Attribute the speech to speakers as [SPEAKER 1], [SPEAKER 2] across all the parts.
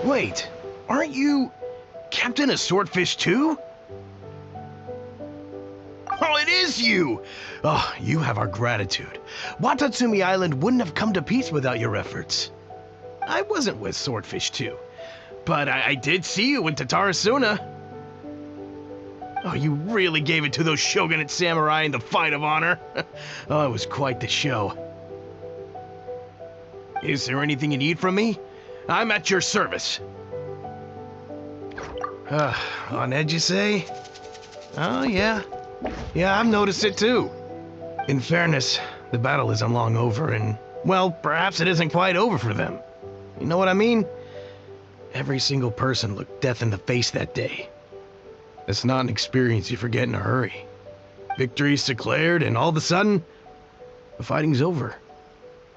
[SPEAKER 1] Wait, aren't you Captain of Swordfish too? Oh, it is you! Oh, you have our gratitude. Watatsumi Island wouldn't have come to peace without your efforts. I wasn't with Swordfish too, but I did see you in Tatarasuna. Oh, you really gave it to those shogunate samurai in the fight of honor. Oh, it was quite the show. Is there anything you need from me? I'm at your service. On edge, you say? Oh, yeah. Yeah, I've noticed it too. In fairness, the battle isn't long over, and, well, perhaps it isn't quite over for them. You know what I mean? Every single person looked death in the face that day. It's not an experience you forget in a hurry. Victory's declared, and all of a sudden, the fighting's over.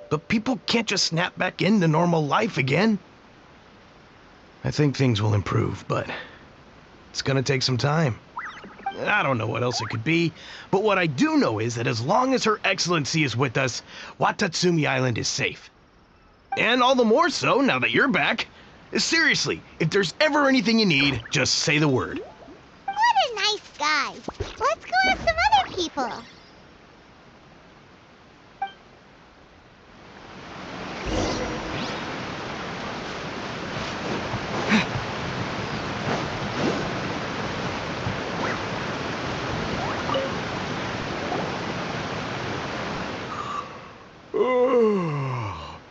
[SPEAKER 1] But people can't just snap back into normal life again. I think things will improve, but it's gonna take some time. I don't know what else it could be, but what I do know is that as long as Her Excellency is with us, Watatsumi Island is safe. And all the more so now that you're back. Seriously, if there's ever anything you need, just say the word.
[SPEAKER 2] What a nice guy. Let's go ask some other people.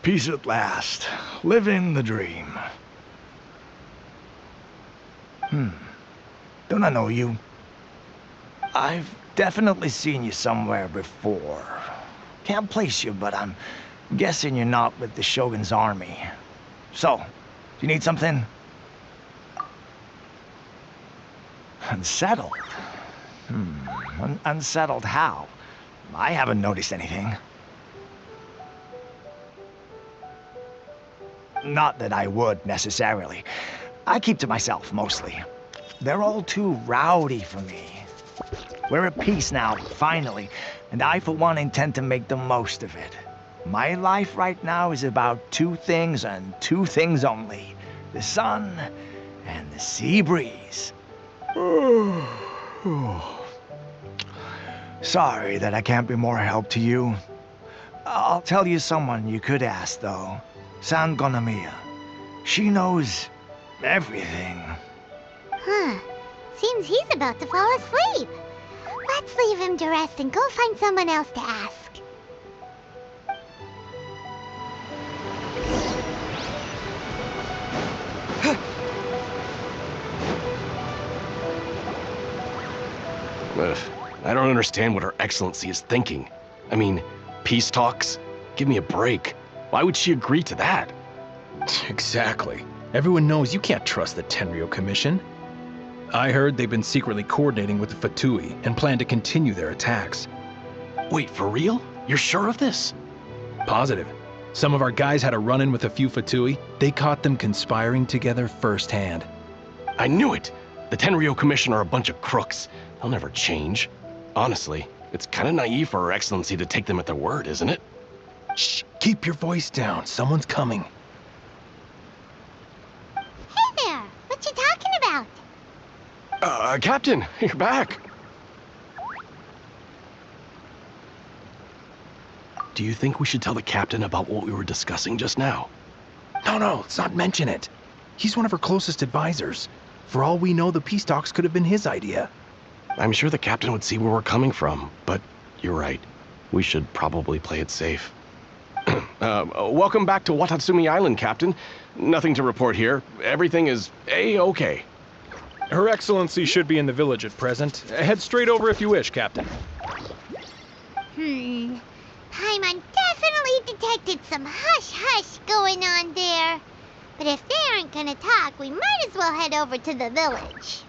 [SPEAKER 3] Peace at last. Living the dream. Don't I know you? I've definitely seen you somewhere before. Can't place you, but I'm guessing you're not with the Shogun's army. So, do you need something? Unsettled? Unsettled how? I haven't noticed anything. Not that I would, necessarily. I keep to myself, mostly. They're all too rowdy for me. We're at peace now, finally, and I, for one, intend to make the most of it. My life right now is about two things and two things only. The sun and the sea breeze. Sorry that I can't be more help to you. I'll tell you someone you could ask, though. San Gonamiya. She knows everything.
[SPEAKER 2] Seems he's about to fall asleep. Let's leave him to rest and go find someone else to ask.
[SPEAKER 4] I don't understand what Her Excellency is thinking. I mean, peace talks? Give me a break. Why would she agree to that?
[SPEAKER 1] Exactly. Everyone knows you can't trust the Tenryou Commission. I heard they've been secretly coordinating with the Fatui and plan to continue their attacks.
[SPEAKER 4] Wait, for real? You're sure of this?
[SPEAKER 1] Positive. Some of our guys had a run-in with a few Fatui. They caught them conspiring together firsthand.
[SPEAKER 4] I knew it! The Tenryou Commission are a bunch of crooks. They'll never change. Honestly, it's kind of naive for Her Excellency to take them at their word, isn't it?
[SPEAKER 1] Shh! Keep your voice down. Someone's coming.
[SPEAKER 2] Hey there! What you talking about?
[SPEAKER 4] Captain, you're back. Do you think we should tell the captain about what we were discussing just now?
[SPEAKER 1] No, let's not mention it. He's one of her closest advisors. For all we know, the peace talks could have been his idea.
[SPEAKER 4] I'm sure the captain would see where we're coming from, but you're right. We should probably play it safe. Welcome back to Watatsumi Island, Captain. Nothing to report here. Everything is A-okay.
[SPEAKER 5] Her Excellency should be in the village at present. Head straight over if you wish, Captain.
[SPEAKER 2] Paimon definitely detected some hush-hush going on there. But if they aren't gonna talk, we might as well head over to the village.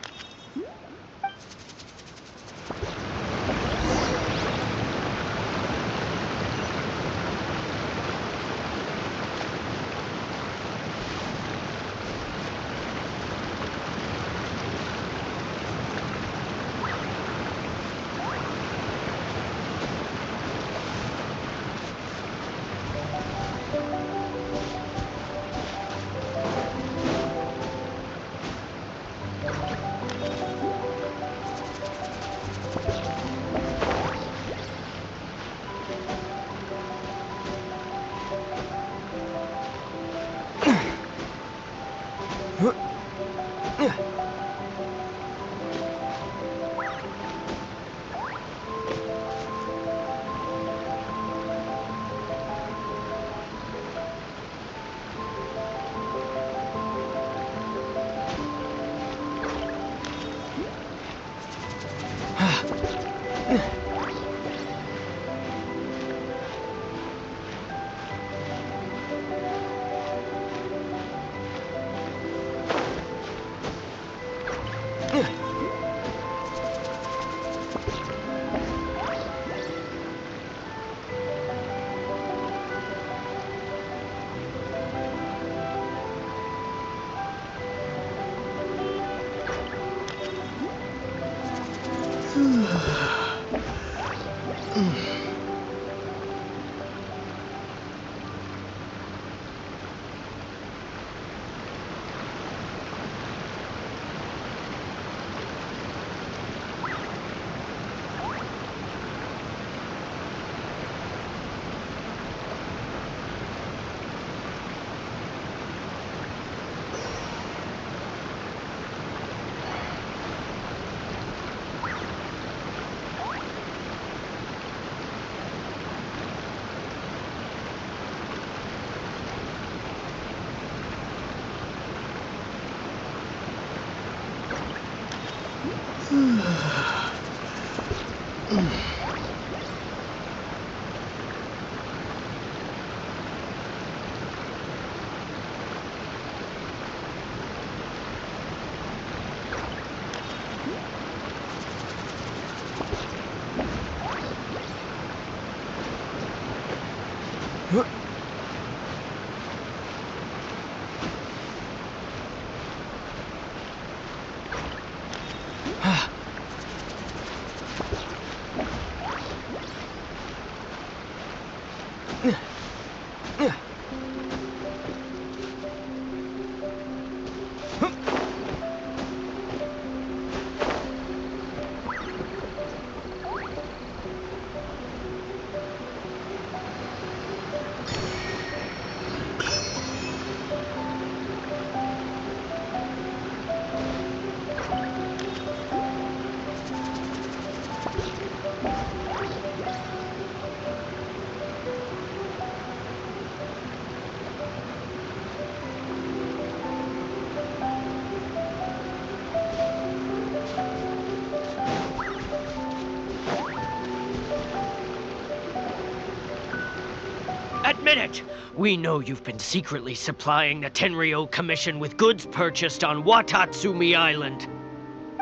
[SPEAKER 6] Admit it! We know you've been secretly supplying the Tenryou Commission with goods purchased on Watatsumi Island.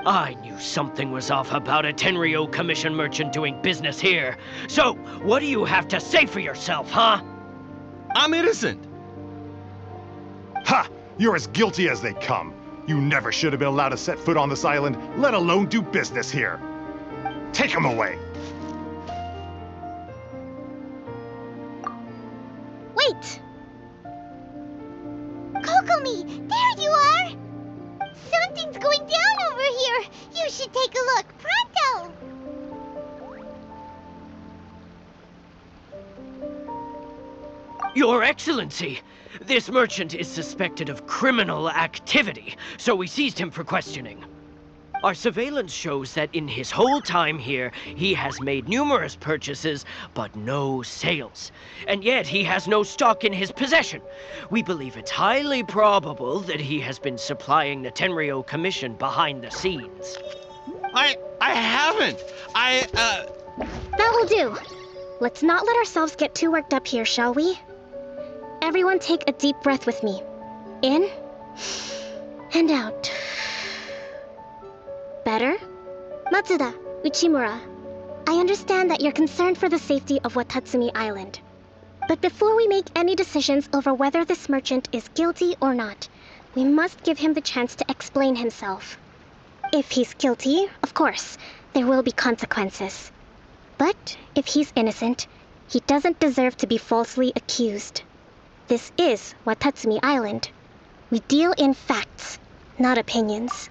[SPEAKER 6] I knew something was off about a Tenryou Commission merchant doing business here. So, what do you have to say for yourself, huh?
[SPEAKER 7] I'm innocent!
[SPEAKER 8] Ha! You're as guilty as they come. You never should have been allowed to set foot on this island, let alone do business here. Take him away!
[SPEAKER 2] Wait! Kokomi, there you are! Something's going down over here! You should take a look, pronto!
[SPEAKER 6] Your Excellency! This merchant is suspected of criminal activity, so we seized him for questioning. Our surveillance shows that in his whole time here, he has made numerous purchases, but no sales. And yet he has no stock in his possession. We believe it's highly probable that he has been supplying the Tenryou Commission behind the scenes.
[SPEAKER 7] I haven't!
[SPEAKER 9] That will do. Let's not let ourselves get too worked up here, shall we? Everyone take a deep breath with me. In and out. Better? Matsuda, Uchimura, I understand that you're concerned for the safety of Watatsumi Island. But before we make any decisions over whether this merchant is guilty or not, we must give him the chance to explain himself. If he's guilty, of course, there will be consequences. But if he's innocent, he doesn't deserve to be falsely accused. This is Watatsumi Island. We deal in facts, not opinions.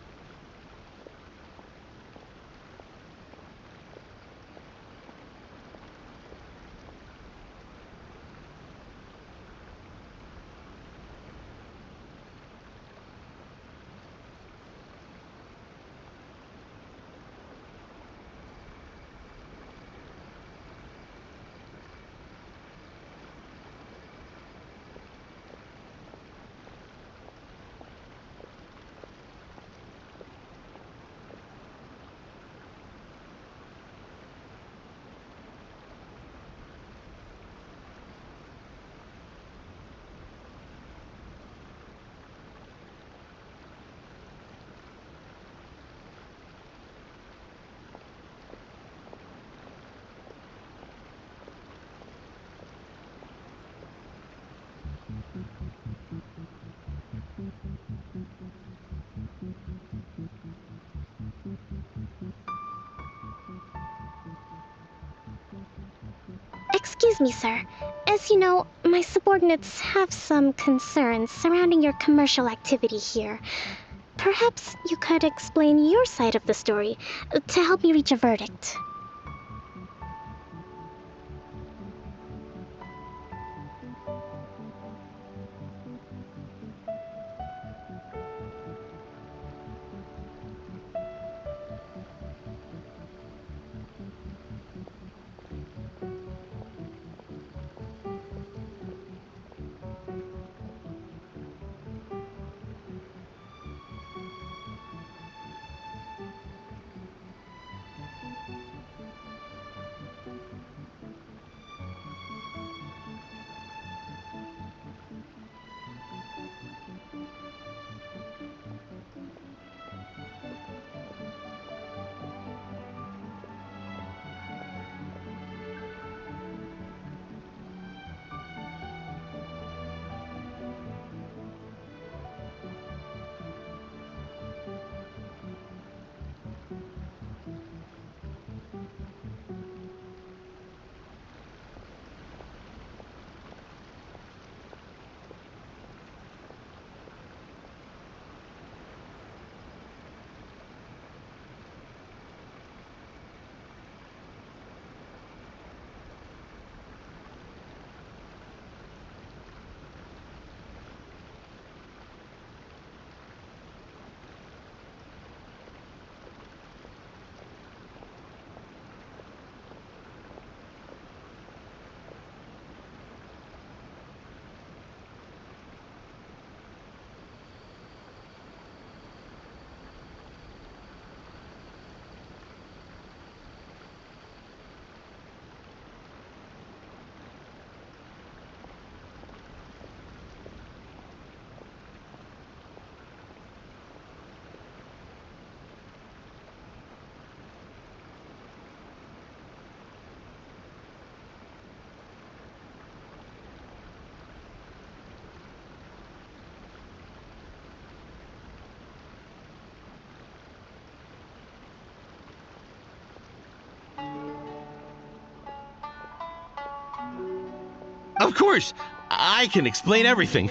[SPEAKER 9] Excuse me, sir. As you know, my subordinates have some concerns surrounding your commercial activity here. Perhaps you could explain your side of the story to help me reach a verdict.
[SPEAKER 7] Of course, I can explain everything.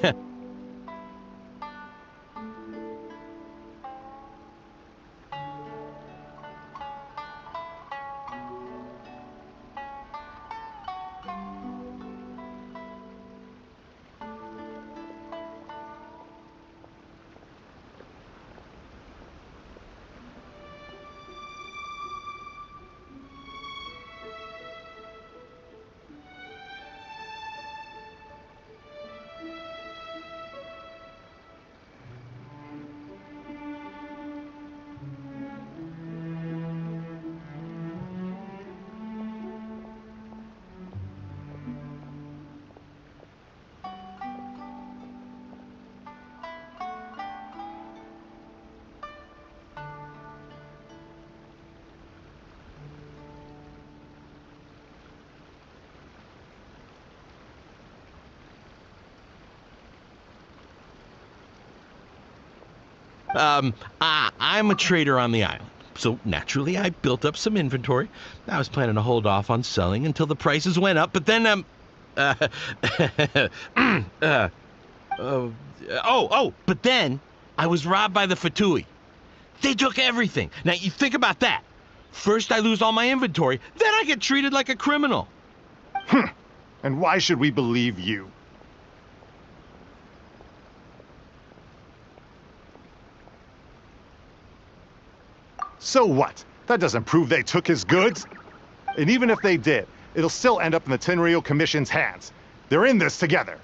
[SPEAKER 7] I'm a trader on the island, so naturally I built up some inventory. I was planning to hold off on selling until the prices went up, but then, but then I was robbed by the Fatui. They took everything. Now, you think about that. First I lose all my inventory, then I get treated like a criminal.
[SPEAKER 8] And why should we believe you? So what? That doesn't prove they took his goods. And even if they did, it'll still end up in the Tenryou Commission's hands. They're in this together.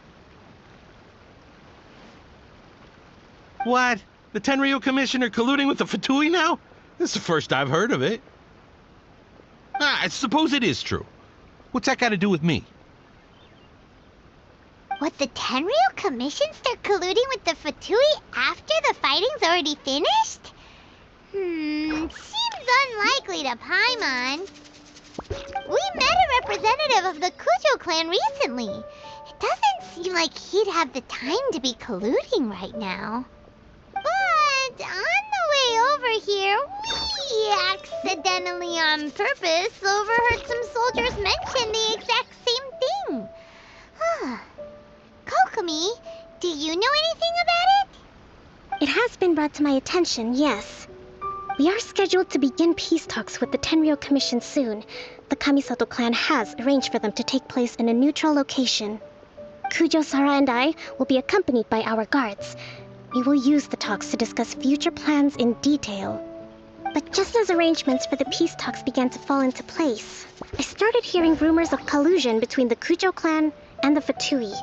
[SPEAKER 7] What? The Tenryou Commission are colluding with the Fatui now? This is the first I've heard of it. I suppose it is true. What's that got to do with me?
[SPEAKER 2] What, the Tenryou Commission start colluding with the Fatui after the fighting's already finished? Seems unlikely to Paimon. We met a representative of the Kujo clan recently. It doesn't seem like he'd have the time to be colluding right now. But on the way over here, we accidentally on purpose overheard some soldiers mention the exact same
[SPEAKER 9] been brought to my attention, yes. We are scheduled to begin peace talks with the Tenryou Commission soon. The Kamisato clan has arranged for them to take place in a neutral location. Kujo-Sara and I will be accompanied by our guards. We will use the talks to discuss future plans in detail. But just as arrangements for the peace talks began to fall into place, I started hearing rumors of collusion between the Kujo clan and the Fatui.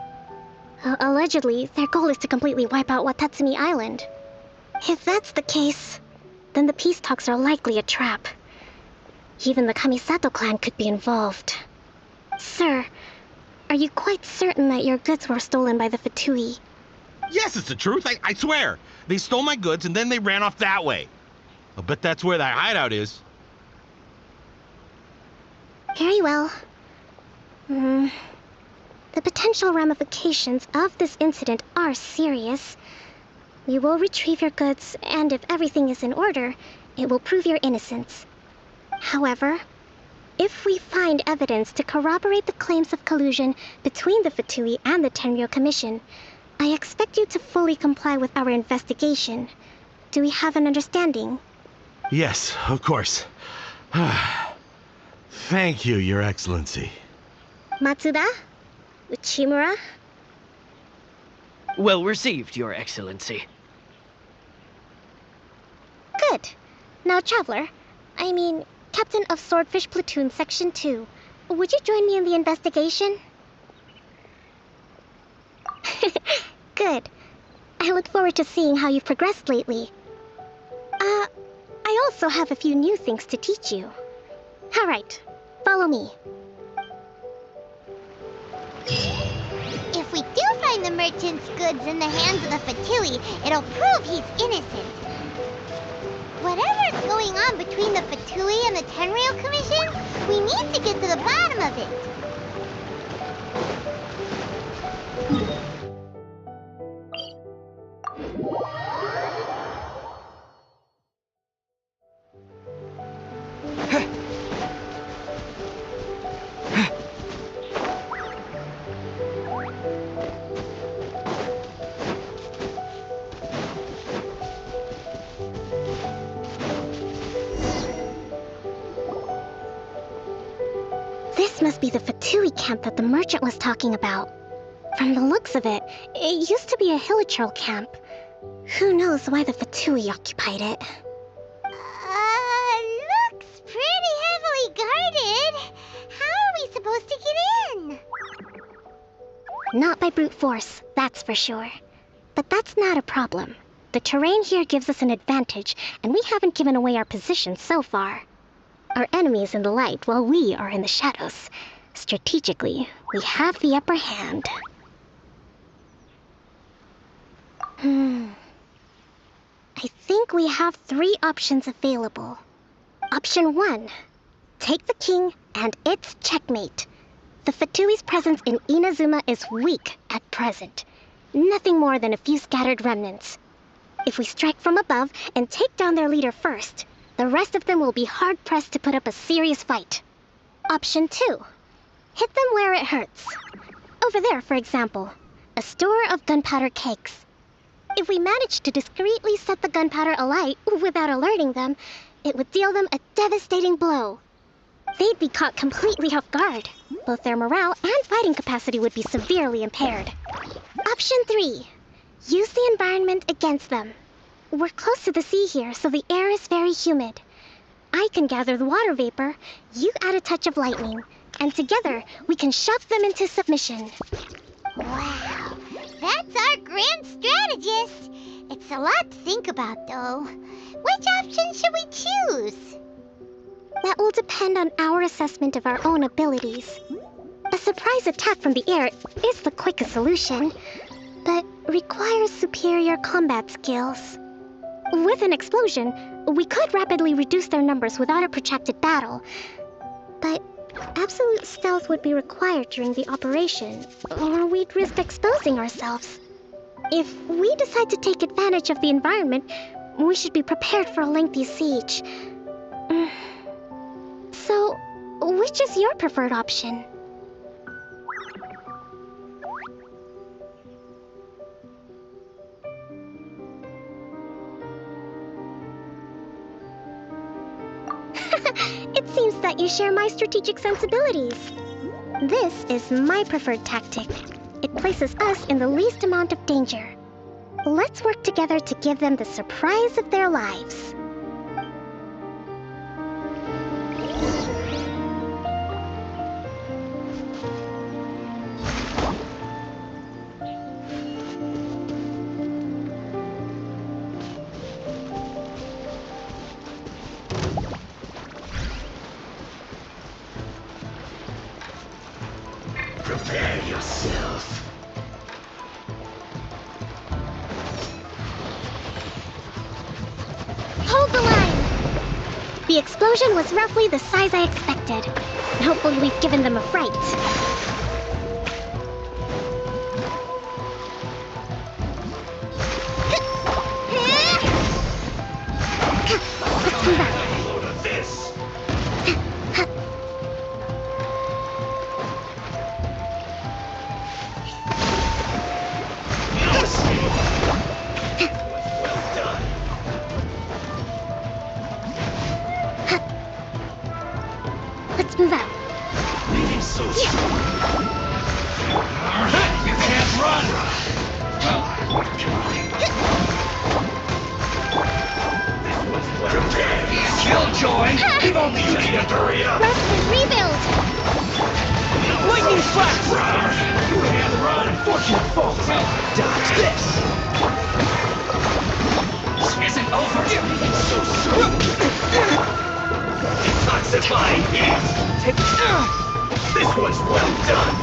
[SPEAKER 9] Allegedly, their goal is to completely wipe out Watatsumi Island. If that's the case, then the peace talks are likely a trap. Even the Kamisato clan could be involved. Sir, are you quite certain that your goods were stolen by the Fatui?
[SPEAKER 7] Yes, it's the truth. I swear. They stole my goods and then they ran off that way. I'll bet that's where their hideout is.
[SPEAKER 9] Very well. The potential ramifications of this incident are serious. We will retrieve your goods, and if everything is in order, it will prove your innocence. However, if we find evidence to corroborate the claims of collusion between the Fatui and the Tenryou Commission, I expect you to fully comply with our investigation. Do we have an understanding?
[SPEAKER 10] Yes, of course. Thank you, Your Excellency.
[SPEAKER 9] Matsuda? Uchimura?
[SPEAKER 6] Well received, Your Excellency.
[SPEAKER 9] Good. Now, Traveler, Captain of Swordfish Platoon Section 2, would you join me in the investigation? Good. I look forward to seeing how you've progressed lately. I also have a few new things to teach you. Alright, follow me.
[SPEAKER 2] If we do find the merchant's goods in the hands of the Fatui, it'll prove he's innocent. Whatever's going on between the Fatui and the Tenryou Commission, we need to get to the bottom of it.
[SPEAKER 9] This must be the Fatui camp that the merchant was talking about. From the looks of it, it used to be a hilichurl camp. Who knows why the Fatui occupied it?
[SPEAKER 2] Looks pretty heavily guarded. How are we supposed to get in?
[SPEAKER 9] Not by brute force, that's for sure. But that's not a problem. The terrain here gives us an advantage, and we haven't given away our position so far. Our enemy is in the light while we are in the shadows. Strategically, we have the upper hand. I think we have 3 options available. Option 1. Take the king and it's checkmate. The Fatui's presence in Inazuma is weak at present. Nothing more than a few scattered remnants. If we strike from above and take down their leader first, the rest of them will be hard-pressed to put up a serious fight. Option 2. Hit them where it hurts. Over there, for example, a store of gunpowder cakes. If we manage to discreetly set the gunpowder alight without alerting them, it would deal them a devastating blow. They'd be caught completely off guard. Both their morale and fighting capacity would be severely impaired. Option 3. Use the environment against them. We're close to the sea here, so the air is very humid. I can gather the water vapor, you add a touch of lightning, and together we can shove them into submission.
[SPEAKER 2] Wow, that's our grand strategist. It's a lot to think about, though. Which option should we choose?
[SPEAKER 9] That will depend on our assessment of our own abilities. A surprise attack from the air is the quickest solution, but requires superior combat skills. With an explosion, we could rapidly reduce their numbers without a protracted battle, but absolute stealth would be required during the operation, or we'd risk exposing ourselves. If we decide to take advantage of the environment, we should be prepared for a lengthy siege. So, which is your preferred option? seems that you share my strategic sensibilities. This is my preferred tactic. It places us in the least amount of danger. Let's work together to give them the surprise of their lives.
[SPEAKER 10] Prepare yourself.
[SPEAKER 9] Hold the line! The explosion was roughly the size I expected. Hopefully we've given them a fright. Let's move out. Let's move out.
[SPEAKER 10] Leaving so strong. You can't run. Prepare. Killjoy. We've only just to hurry up.
[SPEAKER 9] Rest and rebuild.
[SPEAKER 10] Lightning flash. You can't run. Unfortunate fault. Dodge this. This isn't over. So soon. Detoxifying heat! This one's well done!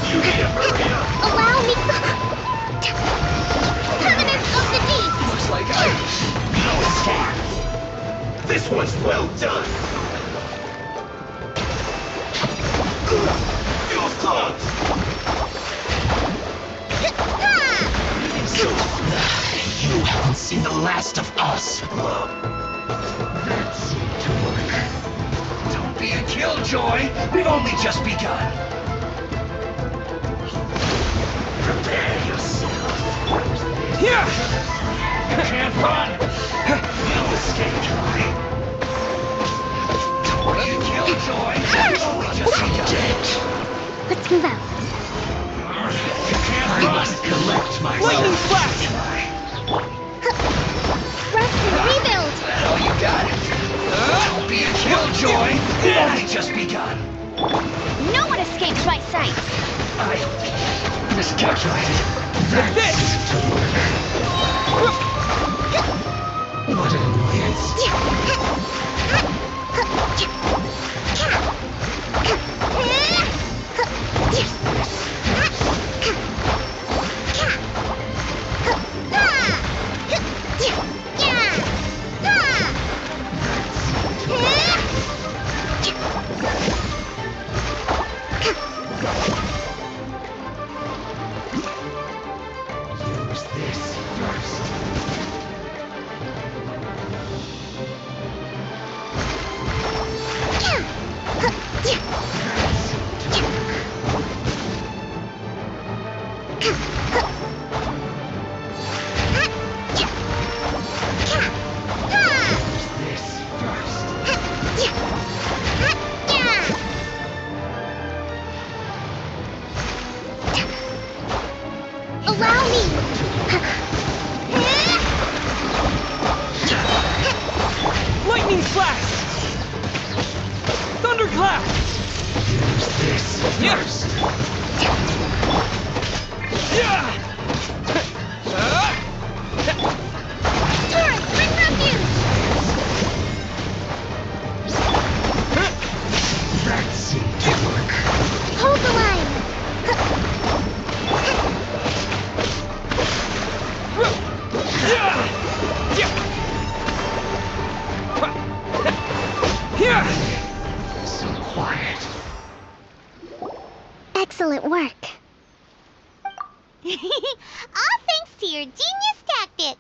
[SPEAKER 10] You need to hurry up!
[SPEAKER 9] Allow me. Permanence of the deep.
[SPEAKER 10] Looks like no escape! This one's well done! Fuse clogged! You haven't seen the last of us! That seemed to work. Don't be a killjoy! We've only just begun! Prepare yourself! Here! You can't run! No escape! Don't be a killjoy! We've only just begun!
[SPEAKER 9] Let's move out.
[SPEAKER 10] You can't run! I must collect myself!
[SPEAKER 6] Lightning flash!
[SPEAKER 9] Rest and rebuild.
[SPEAKER 10] That all you got? Don't be a killjoy! We've only just begun!
[SPEAKER 2] No one escapes my sight.
[SPEAKER 10] I miscalculated.
[SPEAKER 6] This!
[SPEAKER 10] What an annoyance. Use this first. This first.
[SPEAKER 9] Allow me.
[SPEAKER 6] Lightning flash! Thunderclap!
[SPEAKER 10] Use this first.
[SPEAKER 6] Yeah!
[SPEAKER 2] Turret, bring refuge.
[SPEAKER 10] That seemed to work.
[SPEAKER 9] Hold the line.
[SPEAKER 10] So quiet.
[SPEAKER 9] Excellent work.
[SPEAKER 2] All thanks to your genius tactics.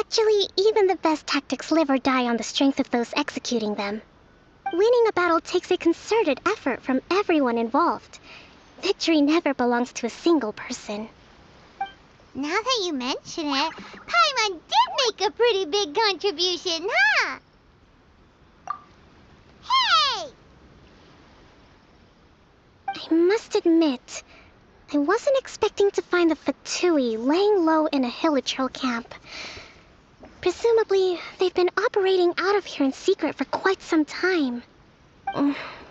[SPEAKER 9] Actually, even the best tactics live or die on the strength of those executing them. Winning a battle takes a concerted effort from everyone involved. Victory never belongs to a single person.
[SPEAKER 2] Now that you mention it, Paimon did make a pretty big contribution, huh? Hey!
[SPEAKER 9] I must admit, I wasn't expecting to find the Fatui laying low in a Hilichurl camp. Presumably, they've been operating out of here in secret for quite some time.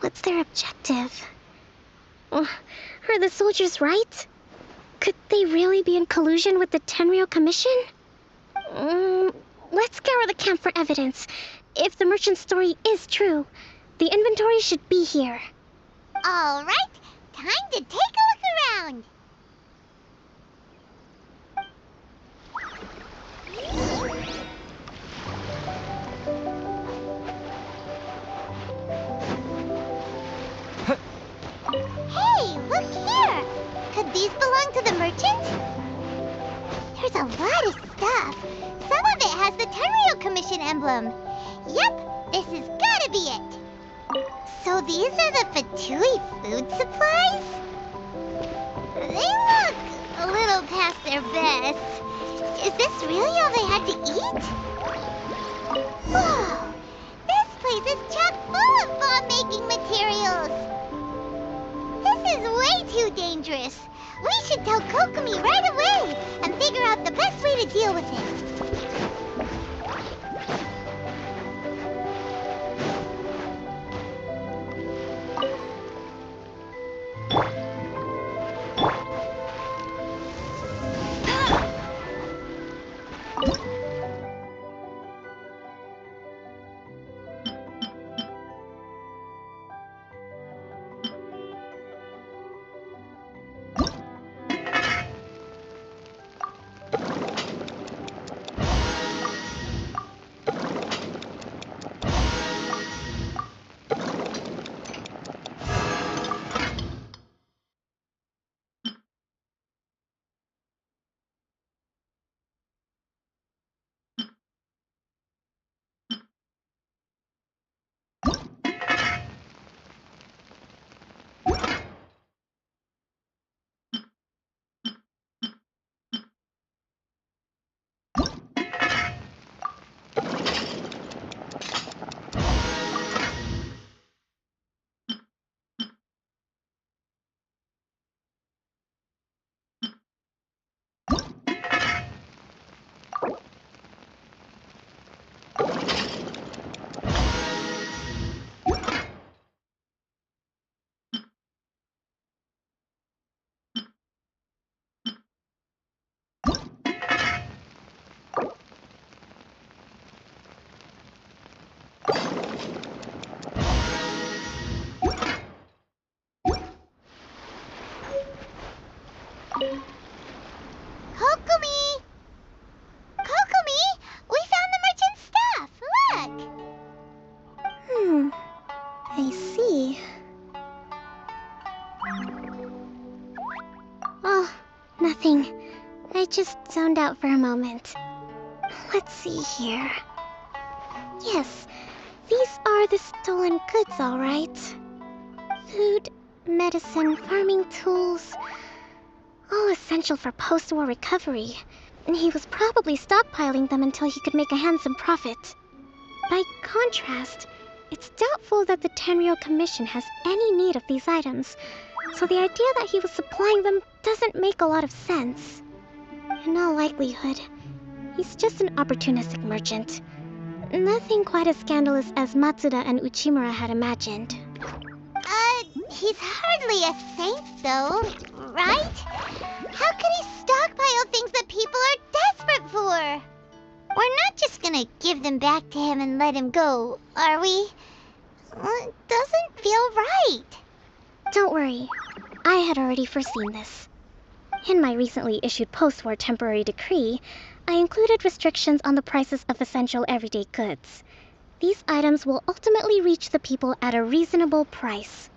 [SPEAKER 9] What's their objective? Are the soldiers right? Could they really be in collusion with the Tenryou Commission? Let's scour the camp for evidence. If the merchant's story is true, the inventory should be here.
[SPEAKER 2] All right, time to take a look around. Hey, look here! Could these belong to the merchant? There's a lot of stuff. Some of it has the Tenryou Commission emblem. Yep, this has gotta be it. So these are the Fatui food supplies? They look a little past their best. Is this really all they had to eat? Whoa! This place is chock full of bomb-making materials! This is way too dangerous! We should tell Kokomi right away and figure out the best way to deal with it. Kokomi! Kokomi! We found the merchant's stuff! Look!
[SPEAKER 9] I see. Oh, nothing. I just zoned out for a moment. Let's see here. Yes, these are the stolen goods, all right. Food, medicine, farming tools, all essential for post-war recovery. And he was probably stockpiling them until he could make a handsome profit. By contrast, it's doubtful that the Tenryou Commission has any need of these items, so the idea that he was supplying them doesn't make a lot of sense. In all likelihood, he's just an opportunistic merchant. Nothing quite as scandalous as Matsuda and Uchimura had imagined.
[SPEAKER 2] He's hardly a saint, though, right? How could he stockpile things that people are desperate for? We're not just gonna give them back to him and let him go, are we? It doesn't feel right.
[SPEAKER 9] Don't worry, I had already foreseen this. In my recently issued post-war temporary decree, I included restrictions on the prices of essential everyday goods. These items will ultimately reach the people at a reasonable price.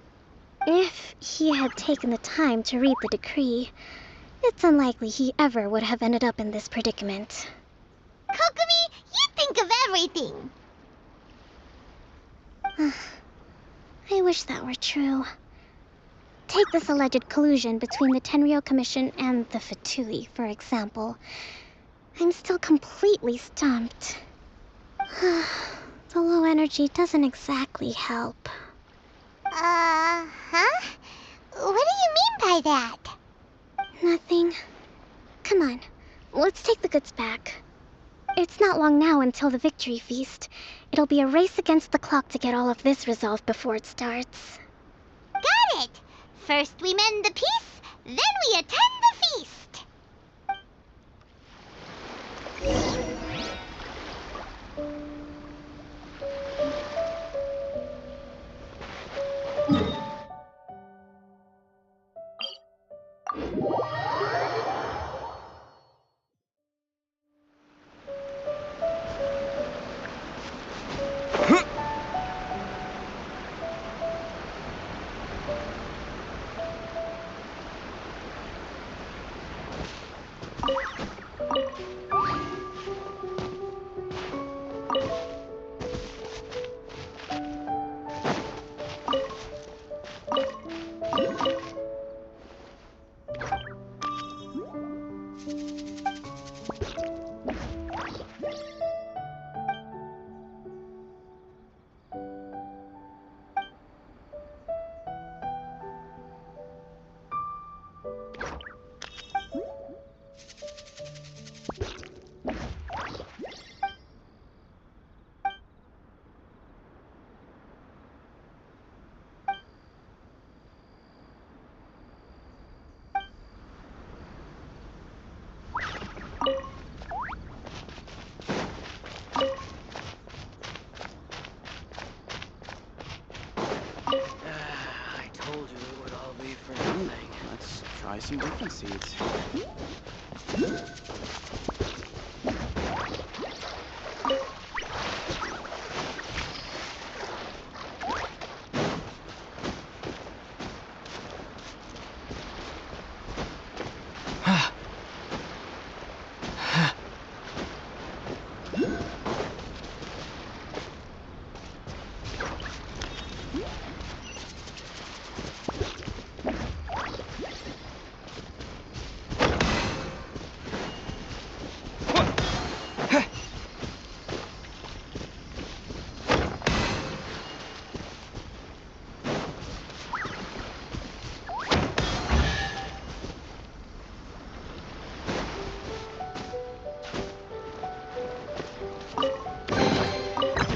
[SPEAKER 9] If he had taken the time to read the decree, it's unlikely he ever would have ended up in this predicament.
[SPEAKER 2] Kokomi! everything.
[SPEAKER 9] I wish that were true. Take this alleged collusion between the Tenryou Commission and the Fatui, for example. I'm still completely stumped. The low energy doesn't exactly help.
[SPEAKER 2] Huh? What do you mean by that?
[SPEAKER 9] Nothing. Come on, let's take the goods back. It's not long now until the victory feast. It'll be a race against the clock to get all of this resolved before it starts.
[SPEAKER 2] Got it! First we mend the peace, then we attend the feast!
[SPEAKER 6] I told you it would all be for nothing.
[SPEAKER 11] Let's try some different seeds.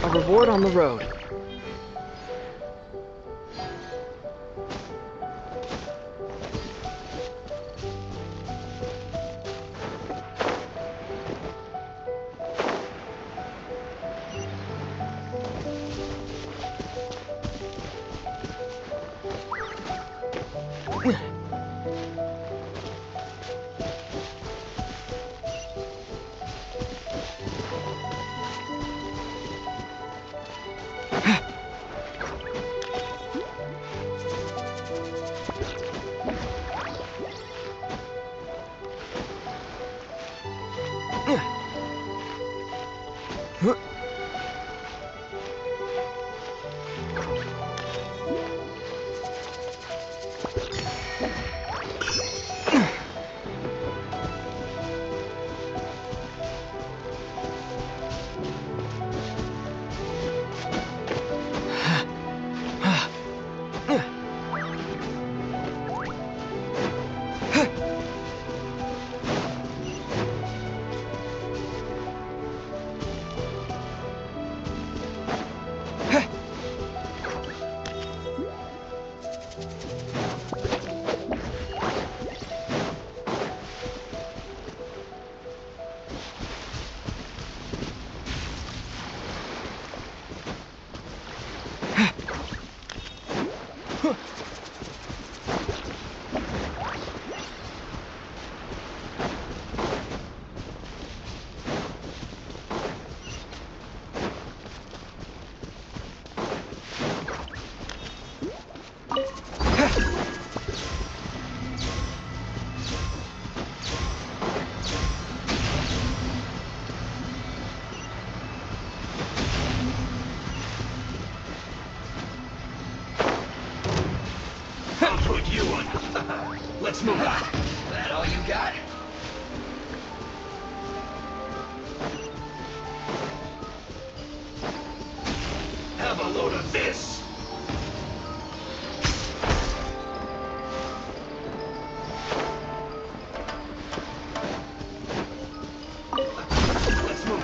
[SPEAKER 6] A reward on the road.
[SPEAKER 10] like you would. Let's move on. That all you got? Have a load of this. Let's move.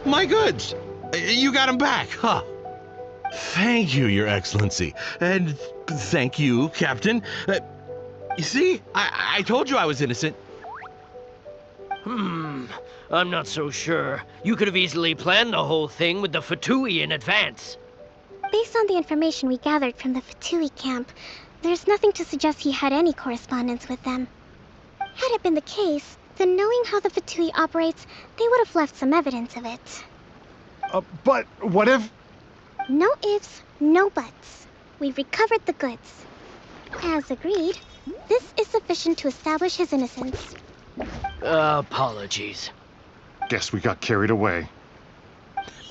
[SPEAKER 7] My goods! You got them back, huh? Thank you, Your Excellency. And thank you, Captain. You see? I told you I was innocent.
[SPEAKER 6] I'm not so sure. You could have easily planned the whole thing with the Fatui in advance.
[SPEAKER 9] Based on the information we gathered from the Fatui camp, there's nothing to suggest he had any correspondence with them. Had it been the case, then knowing how the Fatui operates, they would have left some evidence of it.
[SPEAKER 8] But what if...
[SPEAKER 9] No ifs, no buts. We've recovered the goods. As agreed, this is sufficient to establish his innocence.
[SPEAKER 6] Apologies.
[SPEAKER 8] Guess we got carried away.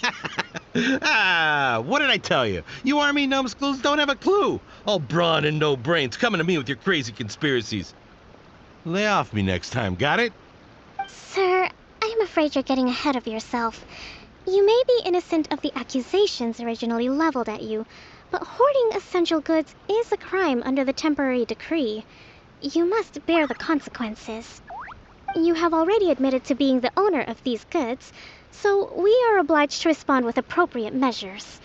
[SPEAKER 7] What did I tell you? You army numbskulls don't have a clue. All brawn and no brains coming to me with your crazy conspiracies. Lay off me next time, got it?
[SPEAKER 9] Sir, I'm afraid you're getting ahead of yourself. You may be innocent of the accusations originally leveled at you, but hoarding essential goods is a crime under the temporary decree. You must bear the consequences. You have already admitted to being the owner of these goods, so we are obliged to respond with appropriate measures.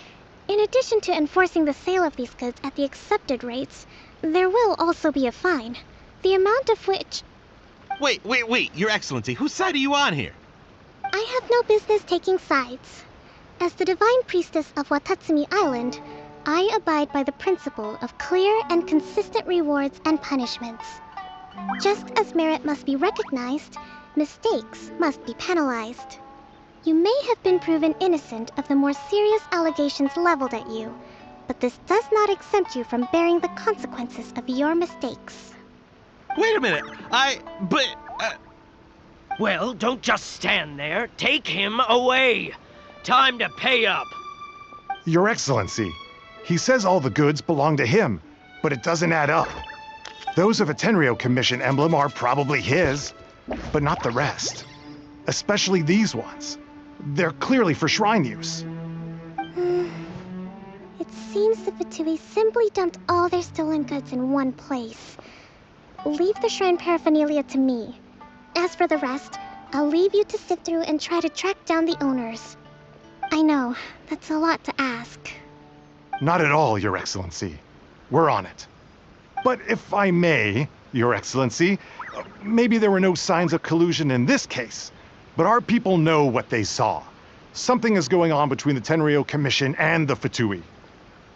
[SPEAKER 9] In addition to enforcing the sale of these goods at the accepted rates, there will also be a fine, the amount of which...
[SPEAKER 7] Wait, Your Excellency, whose side are you on here?
[SPEAKER 9] I have no business taking sides. As the Divine Priestess of Watatsumi Island, I abide by the principle of clear and consistent rewards and punishments. Just as merit must be recognized, mistakes must be penalized. You may have been proven innocent of the more serious allegations leveled at you, but this does not exempt you from bearing the consequences of your mistakes.
[SPEAKER 7] Wait a minute,
[SPEAKER 6] Well, don't just stand there. Take him away. Time to pay up.
[SPEAKER 8] Your Excellency, he says all the goods belong to him, but it doesn't add up. Those of a Tenryou Commission emblem are probably his, but not the rest. Especially these ones. They're clearly for shrine use.
[SPEAKER 9] It seems the Fatui simply dumped all their stolen goods in one place. Leave the shrine paraphernalia to me. As for the rest, I'll leave you to sift through and try to track down the owners. I know, that's a lot to ask.
[SPEAKER 8] Not at all, Your Excellency. We're on it. But if I may, Your Excellency, maybe there were no signs of collusion in this case, but our people know what they saw. Something is going on between the Tenryou Commission and the Fatui.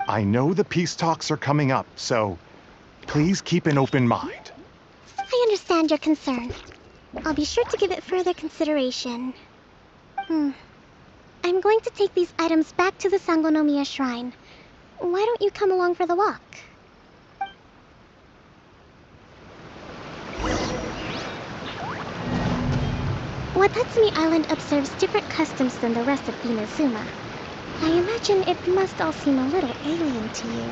[SPEAKER 8] I know the peace talks are coming up, so please keep an open mind.
[SPEAKER 9] I understand your concern. I'll be sure to give it further consideration. I'm going to take these items back to the Sangonomiya Shrine. Why don't you come along for the walk? Watatsumi Island observes different customs than the rest of Inazuma. I imagine it must all seem a little alien to you.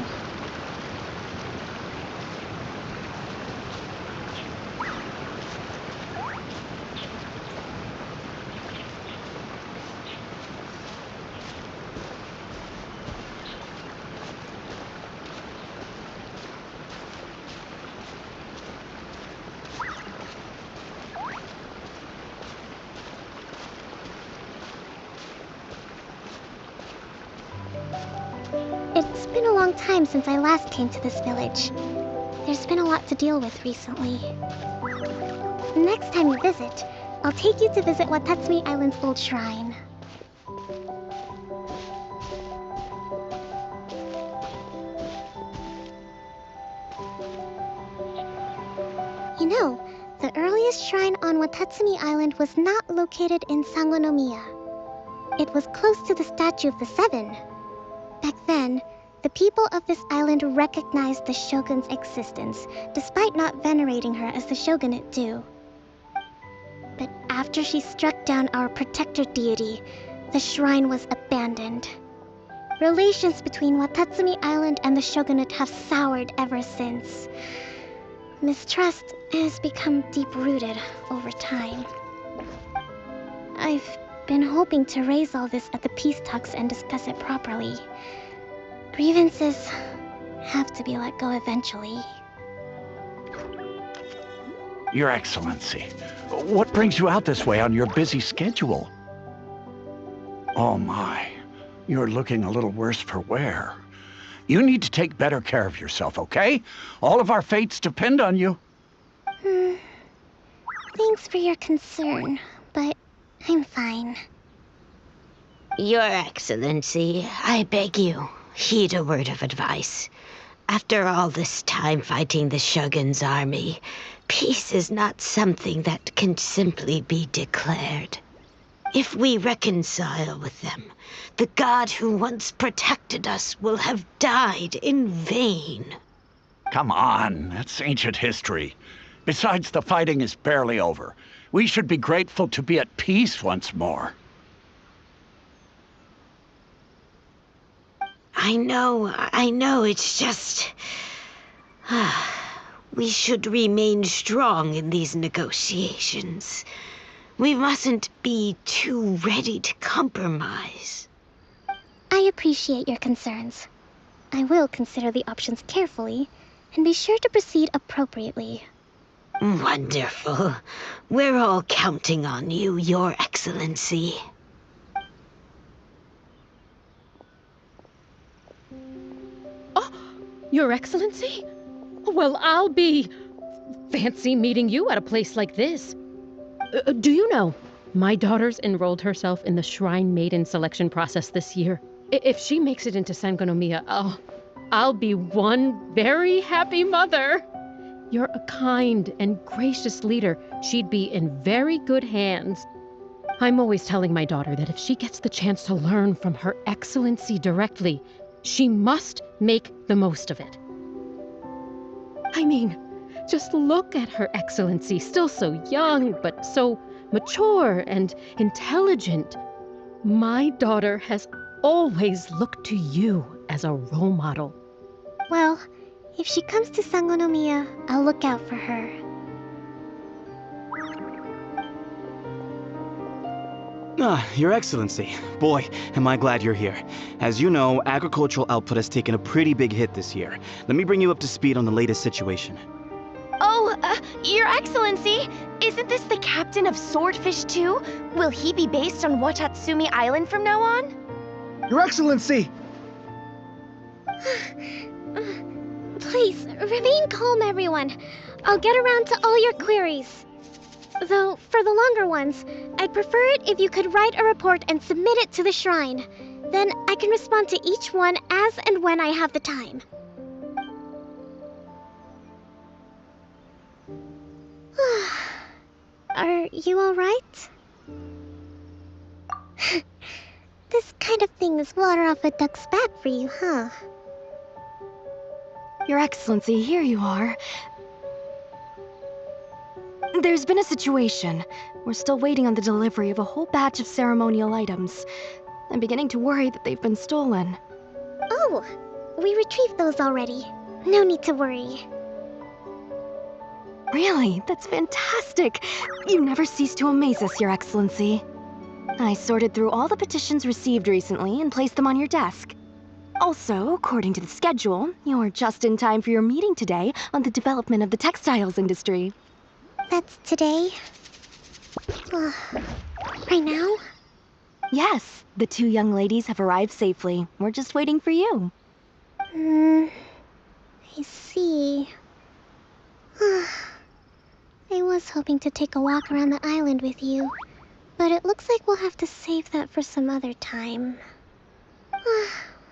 [SPEAKER 9] long time since I last came to this village. There's been a lot to deal with recently. Next time you visit, I'll take you to visit Watatsumi Island's old shrine. You know, the earliest shrine on Watatsumi Island was not located in Sangonomiya. It was close to the Statue of the Seven. Back then, the people of this island recognized the shogun's existence, despite not venerating her as the shogunate do. But after she struck down our protector deity, the shrine was abandoned. Relations between Watatsumi Island and the shogunate have soured ever since. Mistrust has become deep-rooted over time. I've been hoping to raise all this at the peace talks and discuss it properly. Grievances have to be let go eventually.
[SPEAKER 12] Your Excellency, what brings you out this way on your busy schedule? Oh my, you're looking a little worse for wear. You need to take better care of yourself, okay? All of our fates depend on you.
[SPEAKER 9] Thanks for your concern, but I'm fine.
[SPEAKER 13] Your Excellency, I beg you, heed a word of advice. After all this time fighting the Shogun's army, peace is not something that can simply be declared. If we reconcile with them, the god who once protected us will have died in vain.
[SPEAKER 12] Come on, that's ancient history. Besides, the fighting is barely over. We should be grateful to be at peace once more.
[SPEAKER 13] I know, it's just... we should remain strong in these negotiations. We mustn't be too ready to compromise.
[SPEAKER 9] I appreciate your concerns. I will consider the options carefully, and be sure to proceed appropriately.
[SPEAKER 13] Wonderful. We're all counting on you, Your Excellency.
[SPEAKER 14] Oh, Your Excellency? Well, I'll be... fancy meeting you at a place like this. Do you know, my daughter's enrolled herself in the Shrine Maiden selection process this year. If she makes it into Sangonomiya, I'll be one very happy mother. You're a kind and gracious leader. She'd be in very good hands. I'm always telling my daughter that if she gets the chance to learn from Her Excellency directly, she must make the most of it. I mean, just look at Her Excellency, still so young, but so mature and intelligent. My daughter has always looked to you as a role model.
[SPEAKER 9] Well, if she comes to Sangonomiya, I'll look out for her.
[SPEAKER 11] Your Excellency. Boy, am I glad you're here. As you know, agricultural output has taken a pretty big hit this year. Let me bring you up to speed on the latest situation.
[SPEAKER 15] Oh, Your Excellency, isn't this the captain of Swordfish 2? Will he be based on Watatsumi Island from now on?
[SPEAKER 3] Your Excellency!
[SPEAKER 9] Please, remain calm, everyone. I'll get around to all your queries. Though, for the longer ones, I'd prefer it if you could write a report and submit it to the shrine. Then I can respond to each one as and when I have the time. Are you alright? This kind of thing is water off a duck's back for you, huh?
[SPEAKER 15] Your Excellency, here you are. There's been a situation. We're still waiting on the delivery of a whole batch of ceremonial items. I'm beginning to worry that they've been stolen.
[SPEAKER 9] Oh, we retrieved those already. No need to worry.
[SPEAKER 15] Really? That's fantastic! You never cease to amaze us, Your Excellency. I sorted through all the petitions received recently and placed them on your desk. Also, according to the schedule, you're just in time for your meeting today on the development of the textiles industry.
[SPEAKER 9] That's today? Right now?
[SPEAKER 15] Yes, the two young ladies have arrived safely. We're just waiting for you.
[SPEAKER 9] I see. I was hoping to take a walk around the island with you, but it looks like we'll have to save that for some other time.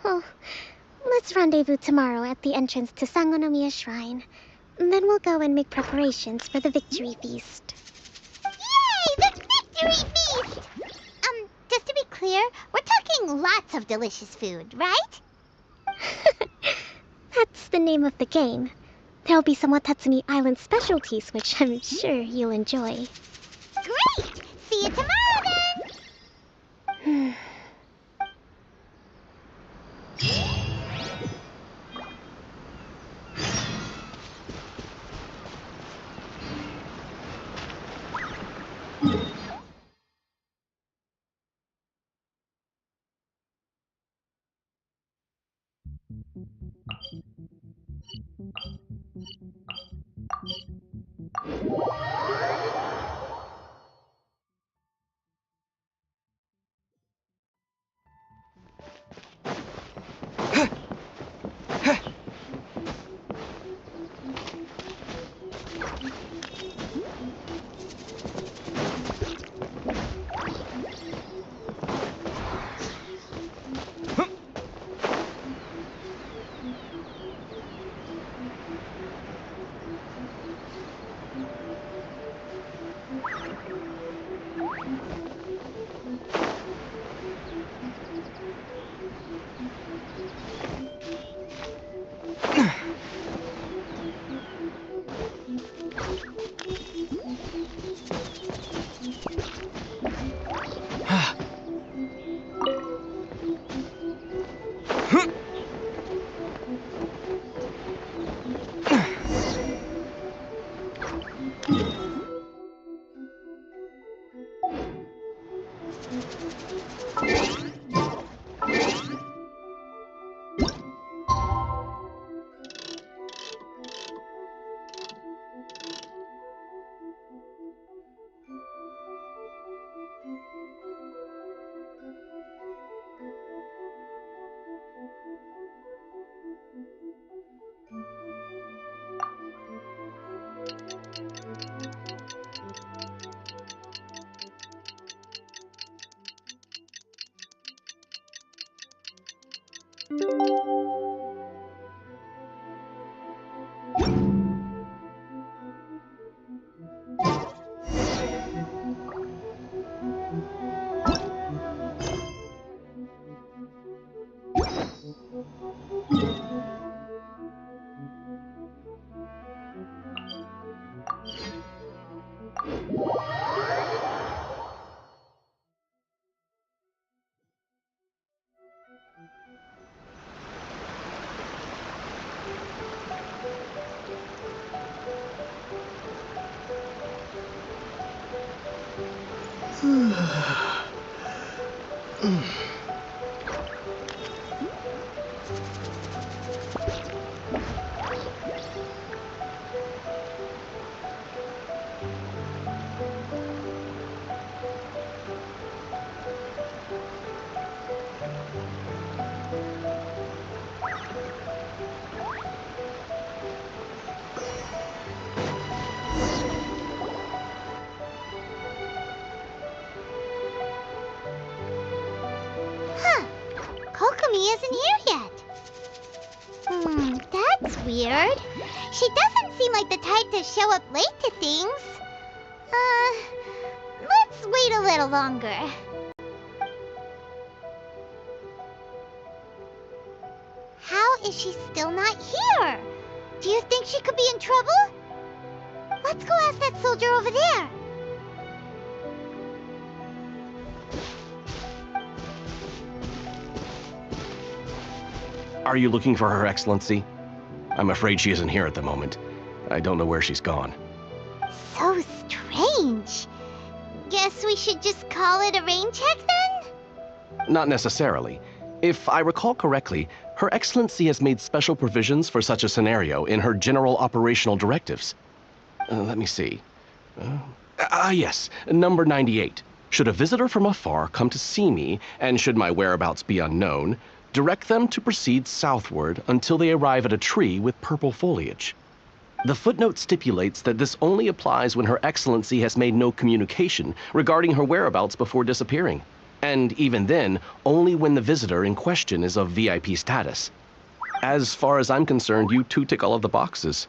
[SPEAKER 9] Well, let's rendezvous tomorrow at the entrance to Sangonomiya Shrine. Then we'll go and make preparations for the victory feast.
[SPEAKER 2] Yay! The victory feast! Just to be clear, we're talking lots of delicious food, right?
[SPEAKER 9] That's the name of the game. There'll be some Watatsumi Island specialties, which I'm sure you'll enjoy.
[SPEAKER 2] Great! See you tomorrow then! Kokomi isn't here yet. That's weird. She doesn't seem like the type to show up late to things. Let's wait a little longer. How is she still not here? Do you think she could be in trouble? Let's go ask that soldier over there.
[SPEAKER 4] Are you looking for Her Excellency? I'm afraid she isn't here at the moment. I don't know where she's gone.
[SPEAKER 2] So strange. Guess we should just call it a rain check then?
[SPEAKER 4] Not necessarily. If I recall correctly, Her Excellency has made special provisions for such a scenario in her general operational directives. Let me see. Yes, number 98. Should a visitor from afar come to see me, and should my whereabouts be unknown, Direct them to proceed southward until they arrive at a tree with purple foliage. The footnote stipulates that this only applies when Her Excellency has made no communication regarding her whereabouts before disappearing, and even then, only when the visitor in question is of VIP status. As far as I'm concerned, you two tick all of the boxes.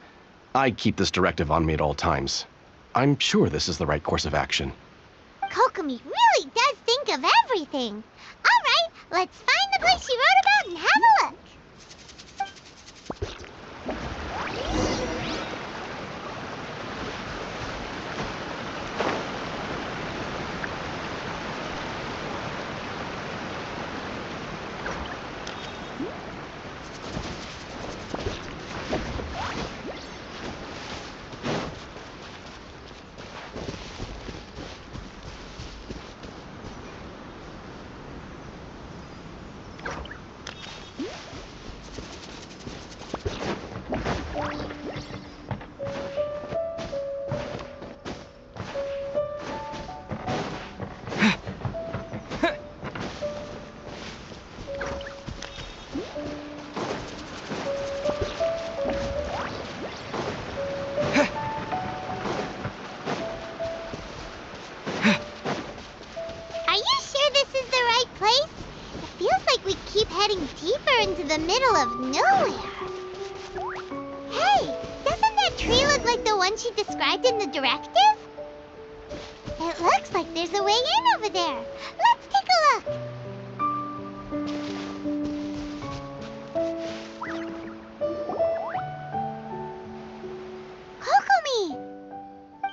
[SPEAKER 4] I keep this directive on me at all times. I'm sure this is the right course of action.
[SPEAKER 2] Kokomi really does think of everything. All right, let's find the place she wrote about and have a look. Into the middle of nowhere. Hey, doesn't that tree look like the one she described in the directive? It looks like there's a way in over there. Let's take a look. Kokomi!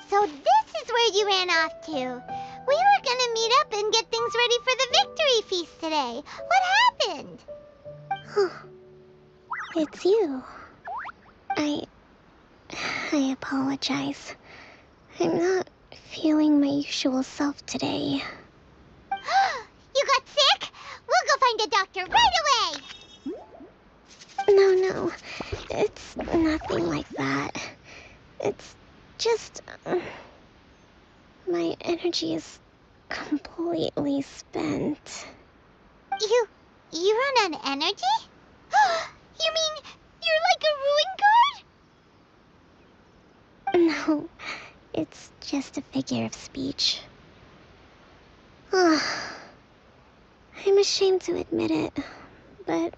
[SPEAKER 2] So this is where you ran off to. We were gonna meet up and get things ready for the victory feast today. What happened?
[SPEAKER 9] It's you. I apologize. I'm not feeling my usual self today.
[SPEAKER 2] You got sick? We'll go find a doctor right away!
[SPEAKER 9] No. It's nothing like that. It's just... my energy is completely spent.
[SPEAKER 2] You run on energy? You mean you're like a ruin guard?
[SPEAKER 9] No, it's just a figure of speech. I'm ashamed to admit it, but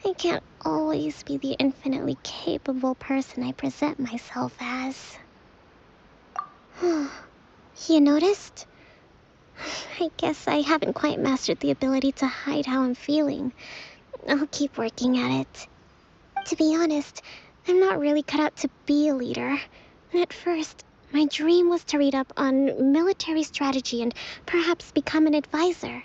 [SPEAKER 9] I can't always be the infinitely capable person I present myself as. You noticed? I guess I haven't quite mastered the ability to hide how I'm feeling. I'll keep working at it. To be honest, I'm not really cut out to be a leader. At first, my dream was to read up on military strategy and perhaps become an advisor.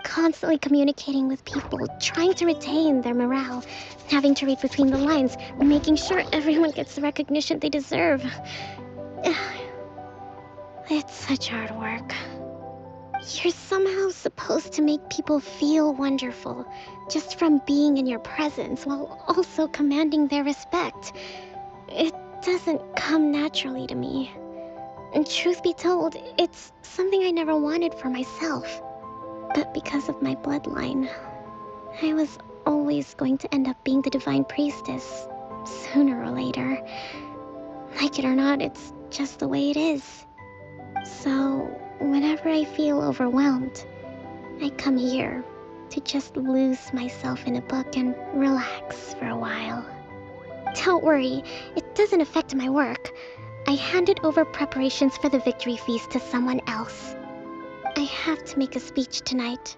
[SPEAKER 9] Constantly communicating with people, trying to retain their morale, having to read between the lines, making sure everyone gets the recognition they deserve. It's such hard work. You're somehow supposed to make people feel wonderful, just from being in your presence, while also commanding their respect. It doesn't come naturally to me. And truth be told, it's something I never wanted for myself. But because of my bloodline, I was always going to end up being the divine priestess, sooner or later. Like it or not, it's just the way it is. So, whenever I feel overwhelmed, I come here to just lose myself in a book and relax for a while. Don't worry, it doesn't affect my work. I handed over preparations for the victory feast to someone else. I have to make a speech tonight,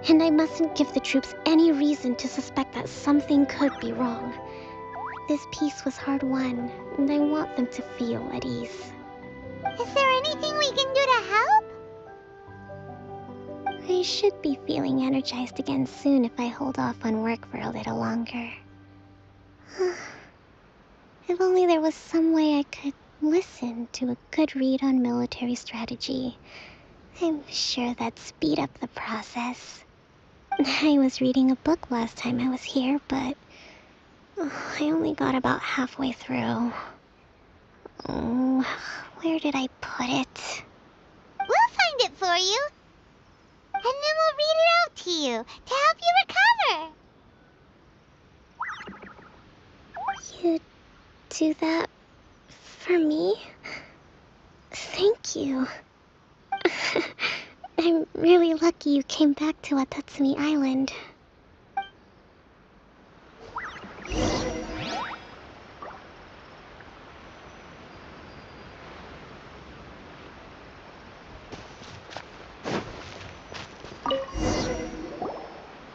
[SPEAKER 9] and I mustn't give the troops any reason to suspect that something could be wrong. This peace was hard-won, and I want them to feel at ease.
[SPEAKER 2] Is there anything we can do to help?
[SPEAKER 9] I should be feeling energized again soon if I hold off on work for a little longer. If only there was some way I could listen to a good read on military strategy. I'm sure that'd speed up the process. I was reading a book last time I was here, but I only got about halfway through. Where did I put it?
[SPEAKER 2] We'll find it for you. and then we'll read it out to you to help you recover.
[SPEAKER 9] You do that for me? Thank you. I'm really lucky you came back to Watatsumi Island.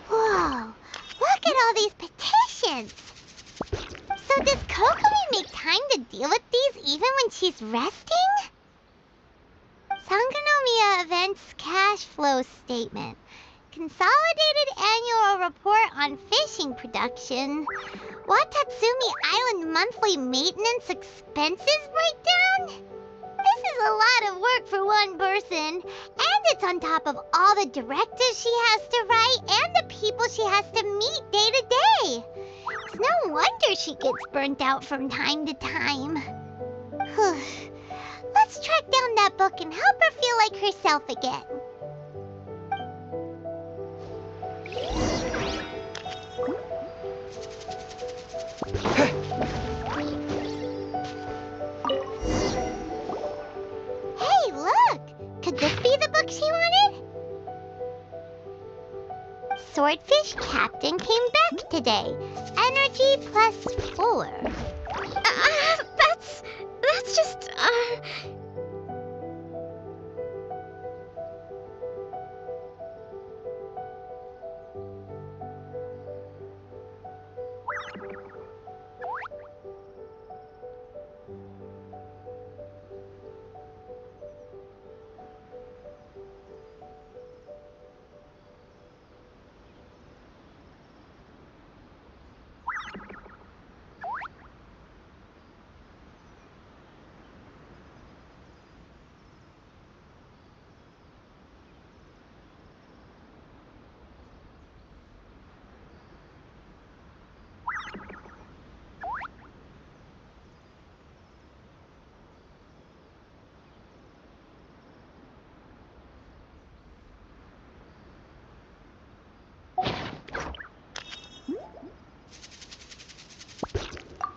[SPEAKER 2] Whoa, look at all these petitions. So does Kokomi make time to deal with these even when she's resting? Sangonomiya Events Cash Flow Statement. Consolidated Annual Report on Fishing Production. Watatsumi Island Monthly Maintenance Expenses Breakdown? This is a lot of work for one person, and it's on top of all the directives she has to write and the people she has to meet day to day. It's no wonder she gets burnt out from time to time. Let's track down that book and help her feel like herself again. Hey, look! Could this be the book she wanted? Swordfish Captain came back today. Energy +4.
[SPEAKER 9] That's just,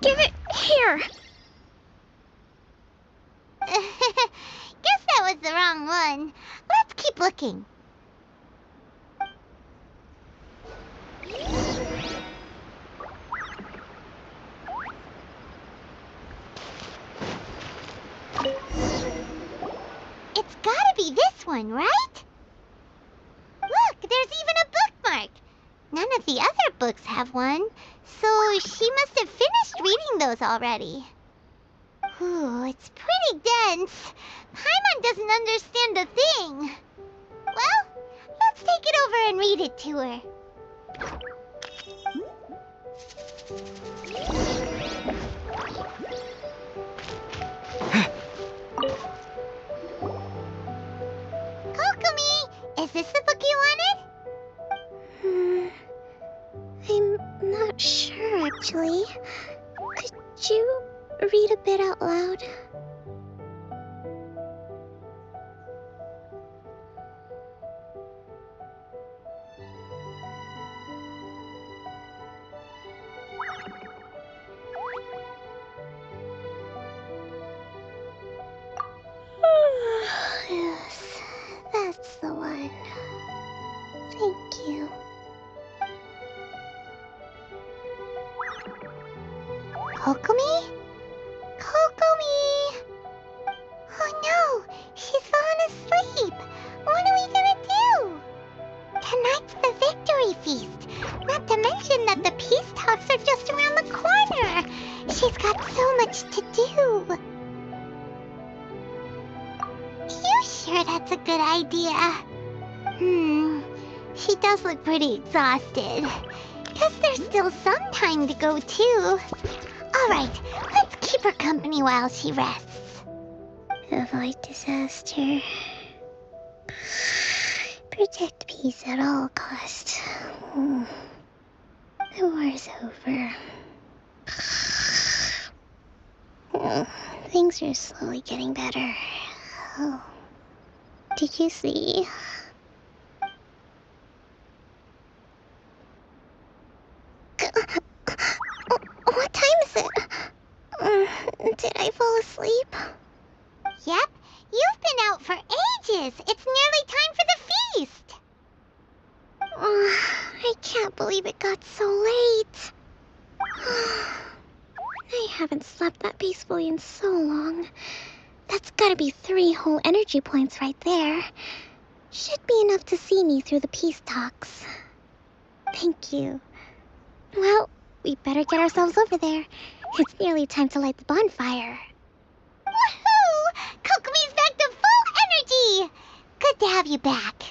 [SPEAKER 9] give it here!
[SPEAKER 2] Guess that was the wrong one. Let's keep looking. It's gotta be this one, right? Look, there's even a bookmark. None of the other books have one, so she must have finished reading those already. Ooh, it's pretty dense. Paimon doesn't understand a thing. Well, let's take it over and read it to her. Kokomi, is this the book you wanted?
[SPEAKER 9] I'm not sure, actually. Could you read a bit out loud? Yes, that's the one. Thank you.
[SPEAKER 2] Kokomi? Kokomi! Oh no, she's fallen asleep. What are we gonna do? Tonight's the victory feast. Not to mention that the peace talks are just around the corner. She's got so much to do. You sure that's a good idea? She does look pretty exhausted. Guess there's still some time to go too. Alright, let's keep her company while she rests.
[SPEAKER 9] Avoid disaster. Protect peace at all costs. The war's over. Things are slowly getting better. Oh. Did you see?
[SPEAKER 2] I fall asleep? Yep, you've been out for ages. It's nearly time for the feast. I can't believe it got so late. I haven't slept that peacefully in so long. That's gotta be 3 whole energy points right there. Should be enough to see me through the peace talks. Thank you. Well, we better get ourselves over there. It's nearly time to light the bonfire. Woohoo! Kokomi's back to full energy! Good to have you back.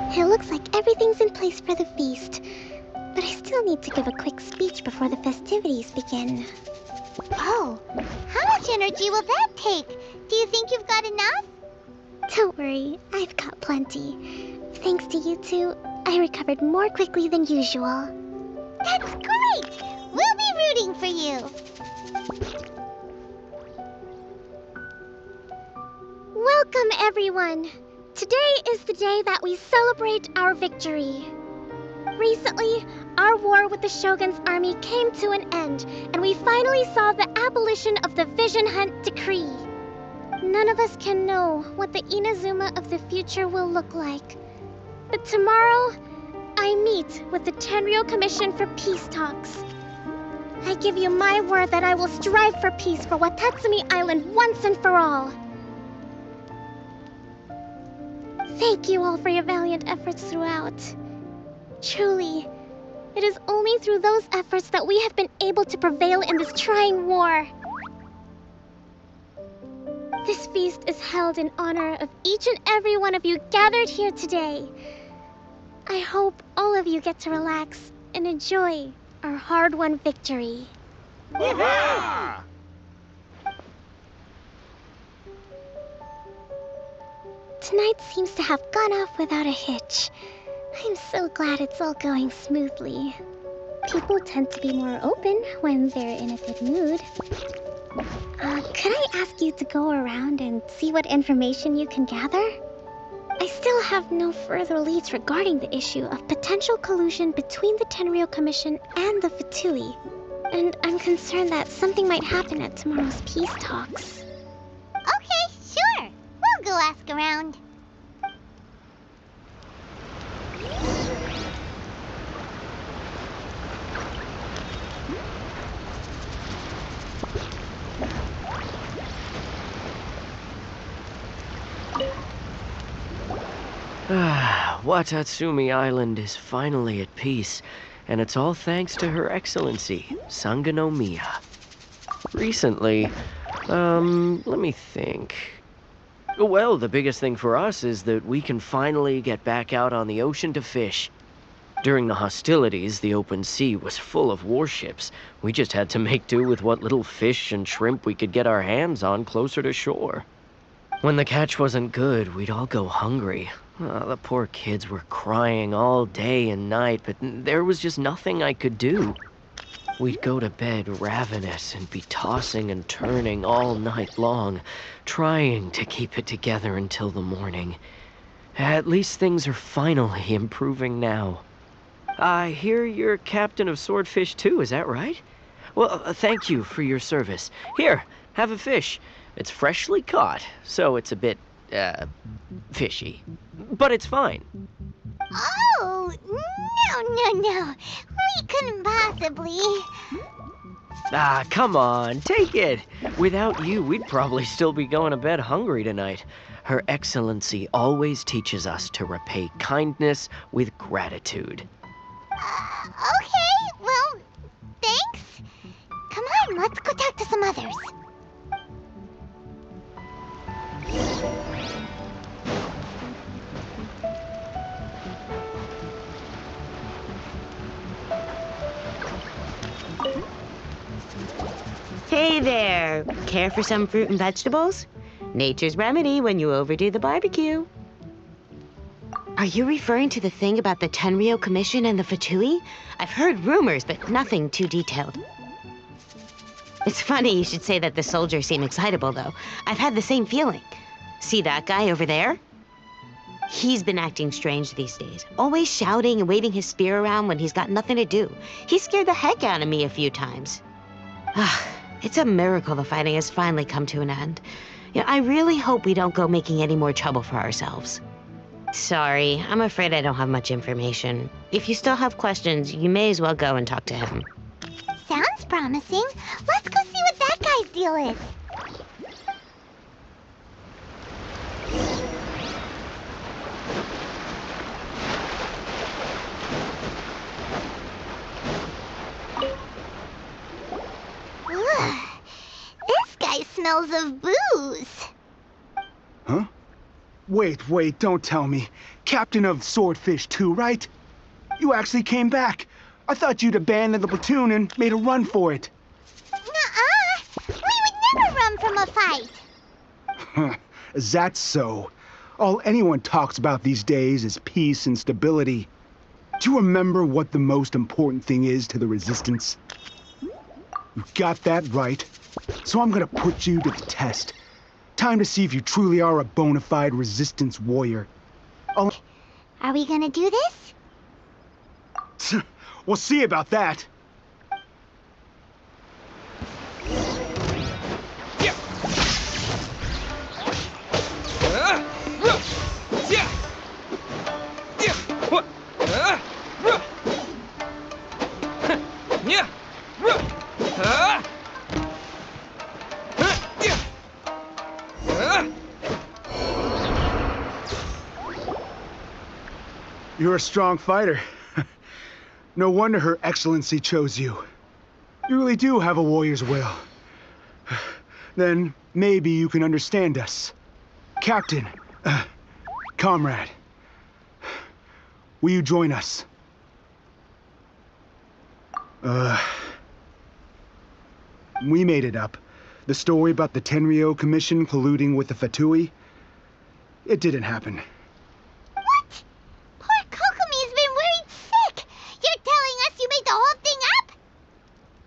[SPEAKER 2] It looks like everything's in place for the feast, but I still need to give a quick speech before the festivities begin. Oh, how much energy will that take? Do you think you've got enough? Don't worry, I've got plenty. Thanks to you two, I recovered more quickly than usual. That's great! We'll be rooting for you! Welcome, everyone! Today is the day that we celebrate our victory. Recently, our war with the Shogun's army came to an end, and we finally saw the abolition of the Vision Hunt Decree. None of us can know what the Inazuma of the future will look like. But tomorrow, I meet with the Tenryou Commission for peace talks. I give you my word that I will strive for peace for Watatsumi Island once and for all. Thank you all for your valiant efforts throughout. Truly, it is only through those efforts that we have been able to prevail in this trying war. This feast is held in honor of each and every one of you gathered here today. I hope all of you get to relax and enjoy our hard-won victory.
[SPEAKER 3] Yeah!
[SPEAKER 2] Tonight seems to have gone off without a hitch. I'm so glad it's all going smoothly. People tend to be more open when they're in a good mood. Could I ask you to go around and see what information you can gather? I still have no further leads regarding the issue of potential collusion between the Tenryou Commission and the Fatui. And I'm concerned that something might happen at tomorrow's peace talks. Okay, sure. We'll go ask around.
[SPEAKER 6] Watatsumi Island is finally at peace, and it's all thanks to Her Excellency, Sangonomiya. Recently, let me think. Well, the biggest thing for us is that we can finally get back out on the ocean to fish. During the hostilities, the open sea was full of warships. We just had to make do with what little fish and shrimp we could get our hands on closer to shore. When the catch wasn't good, we'd all go hungry. The poor kids were crying all day and night, but there was just nothing I could do. We'd go to bed ravenous and be tossing and turning all night long, trying to keep it together until the morning. At least things are finally improving now. I hear you're captain of Swordfish too, is that right? Well, thank you for your service. Here, have a fish. It's freshly caught, so it's a bit, fishy. But it's fine.
[SPEAKER 2] Oh, no. We couldn't possibly.
[SPEAKER 6] Come on, take it. Without you, we'd probably still be going to bed hungry tonight. Her Excellency always teaches us to repay kindness with gratitude.
[SPEAKER 2] Okay, well, thanks. Come on, let's go talk to some others.
[SPEAKER 13] Hey there! Care for some fruit and vegetables? Nature's remedy when you overdo the barbecue. Are you referring to the thing about the Tenryou Commission and the Fatui? I've heard rumors, but nothing too detailed. It's funny you should say that the soldiers seem excitable, though. I've had the same feeling. See that guy over there? He's been acting strange these days, always shouting and waving his spear around when he's got nothing to do. He scared the heck out of me a few times. It's a miracle the fighting has finally come to an end. Yeah, I really hope we don't go making any more trouble for ourselves. Sorry, I'm afraid I don't have much information. If you still have questions, you may as well go and talk to him.
[SPEAKER 2] Sounds promising. Let's go see what that guy's deal is. Ugh. This guy smells of booze.
[SPEAKER 16] Huh? Wait, don't tell me. Captain of Swordfish 2, right? You actually came back. I thought you'd abandoned the platoon and made a run for it.
[SPEAKER 2] Nuh-uh. We would never run from a fight.
[SPEAKER 16] Is that so? All anyone talks about these days is peace and stability. Do you remember what the most important thing is to the Resistance? You got that right. So I'm gonna put you to the test. Time to see if you truly are a bona fide Resistance warrior.
[SPEAKER 2] Are we gonna do this?
[SPEAKER 16] We'll see about that. You're a strong fighter. No wonder Her Excellency chose you. You really do have a warrior's will. Then maybe you can understand us. Captain, comrade, will you join us? We made it up. The story about the Tenryou Commission colluding with the Fatui, it didn't happen.
[SPEAKER 2] What? Poor Kokomi's been worried sick. You're telling us you made the whole thing up?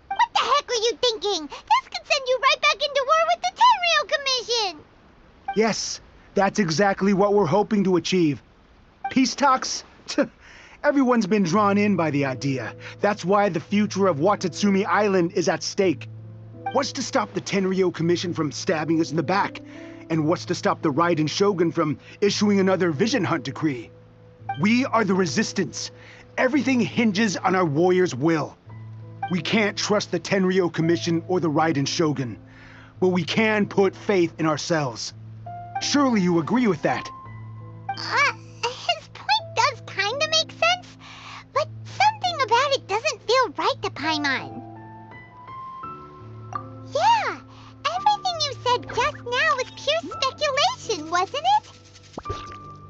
[SPEAKER 2] What the heck were you thinking? This could send you right back into war with the Tenryou Commission.
[SPEAKER 16] Yes, that's exactly what we're hoping to achieve. Peace talks? Everyone's been drawn in by the idea. That's why the future of Watatsumi Island is at stake. What's to stop the Tenryou Commission from stabbing us in the back? And what's to stop the Raiden Shogun from issuing another Vision Hunt decree? We are the Resistance. Everything hinges on our warrior's will. We can't trust the Tenryou Commission or the Raiden Shogun, but we can put faith in ourselves. Surely you agree with that?
[SPEAKER 2] His point does kinda make sense, but something about it doesn't feel right to Paimon. Yeah, everything you said just now was pure speculation, wasn't it?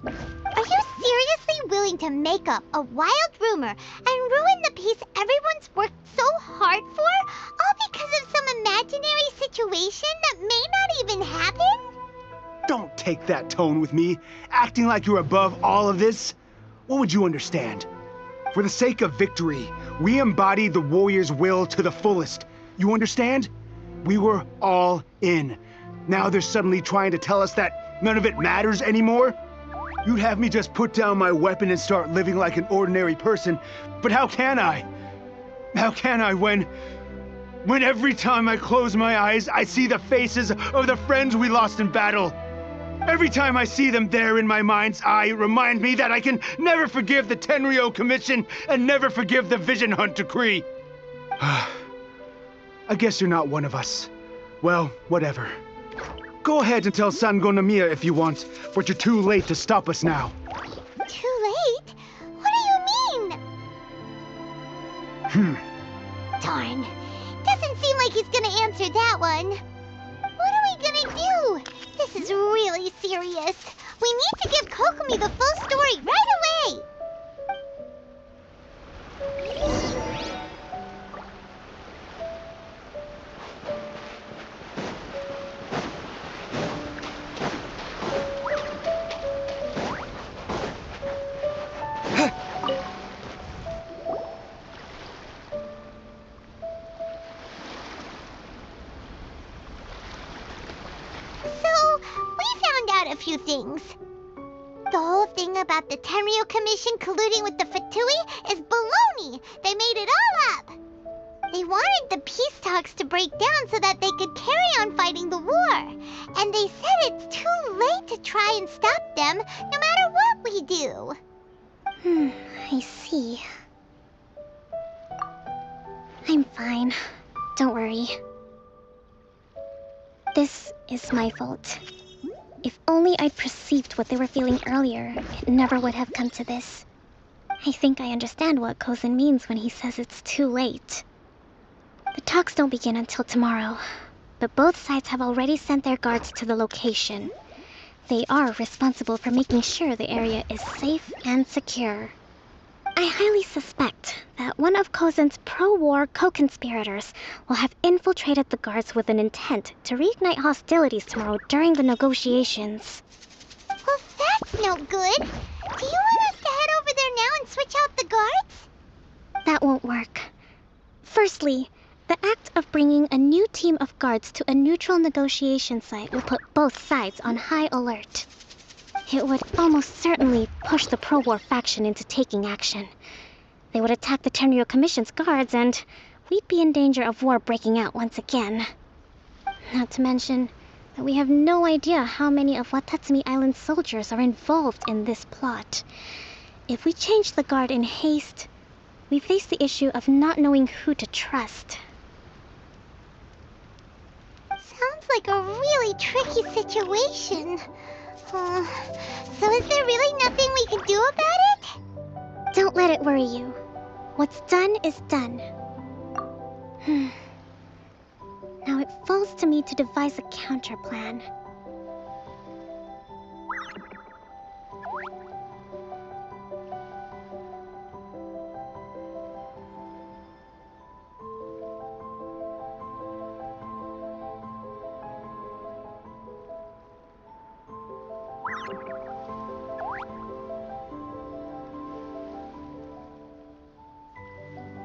[SPEAKER 2] Are you seriously willing to make up a wild rumor and ruin the peace everyone's worked so hard for, all because of some imaginary situation that may not even happen?
[SPEAKER 16] Don't take that tone with me, acting like you're above all of this. What would you understand? For the sake of victory, we embodied the warrior's will to the fullest. You understand? We were all in. Now they're suddenly trying to tell us that none of it matters anymore? You'd have me just put down my weapon and start living like an ordinary person, but how can I? How can I when every time I close my eyes, I see the faces of the friends we lost in battle? Every time I see them there in my mind's eye, it reminds me that I can never forgive the Tenryou Commission and never forgive the Vision Hunt decree. I guess you're not one of us. Well, whatever. Go ahead and tell Sango Nomiya if you want, but you're too late to stop us now.
[SPEAKER 2] Too late? What do you mean? Darn. Doesn't seem like he's gonna answer that one. What are we gonna do? This is really serious. We need to give Kokomi the full story right away. out a few things. The whole thing about the Tenryu Commission colluding with the Fatui is baloney! They made it all up! They wanted the peace talks to break down so that they could carry on fighting the war. And they said it's too late to try and stop them, no matter what we do.
[SPEAKER 9] I see. I'm fine. Don't worry. This is my fault. If only I'd perceived what they were feeling earlier, it never would have come to this. I think I understand what Kozin means when he says it's too late. The talks don't begin until tomorrow, but both sides have already sent their guards to the location. They are responsible for making sure the area is safe and secure. I highly suspect that one of Kozin's pro-war co-conspirators will have infiltrated the guards with an intent to reignite hostilities tomorrow during the negotiations.
[SPEAKER 2] Well, that's no good. Do you want us to head over there now and switch out the guards?
[SPEAKER 9] That won't work. Firstly, the act of bringing a new team of guards to a neutral negotiation site will put both sides on high alert. It would almost certainly push the pro-war faction into taking action. They would attack the Tenryu Commission's guards, and we'd be in danger of war breaking out once again. Not to mention that we have no idea how many of Watatsumi Island's soldiers are involved in this plot. If we change the guard in haste, we face the issue of not knowing who to trust.
[SPEAKER 2] Sounds like a really tricky situation. So is there really nothing we can do about it?
[SPEAKER 9] Don't let it worry you. What's done is done. Now it falls to me to devise a counter plan.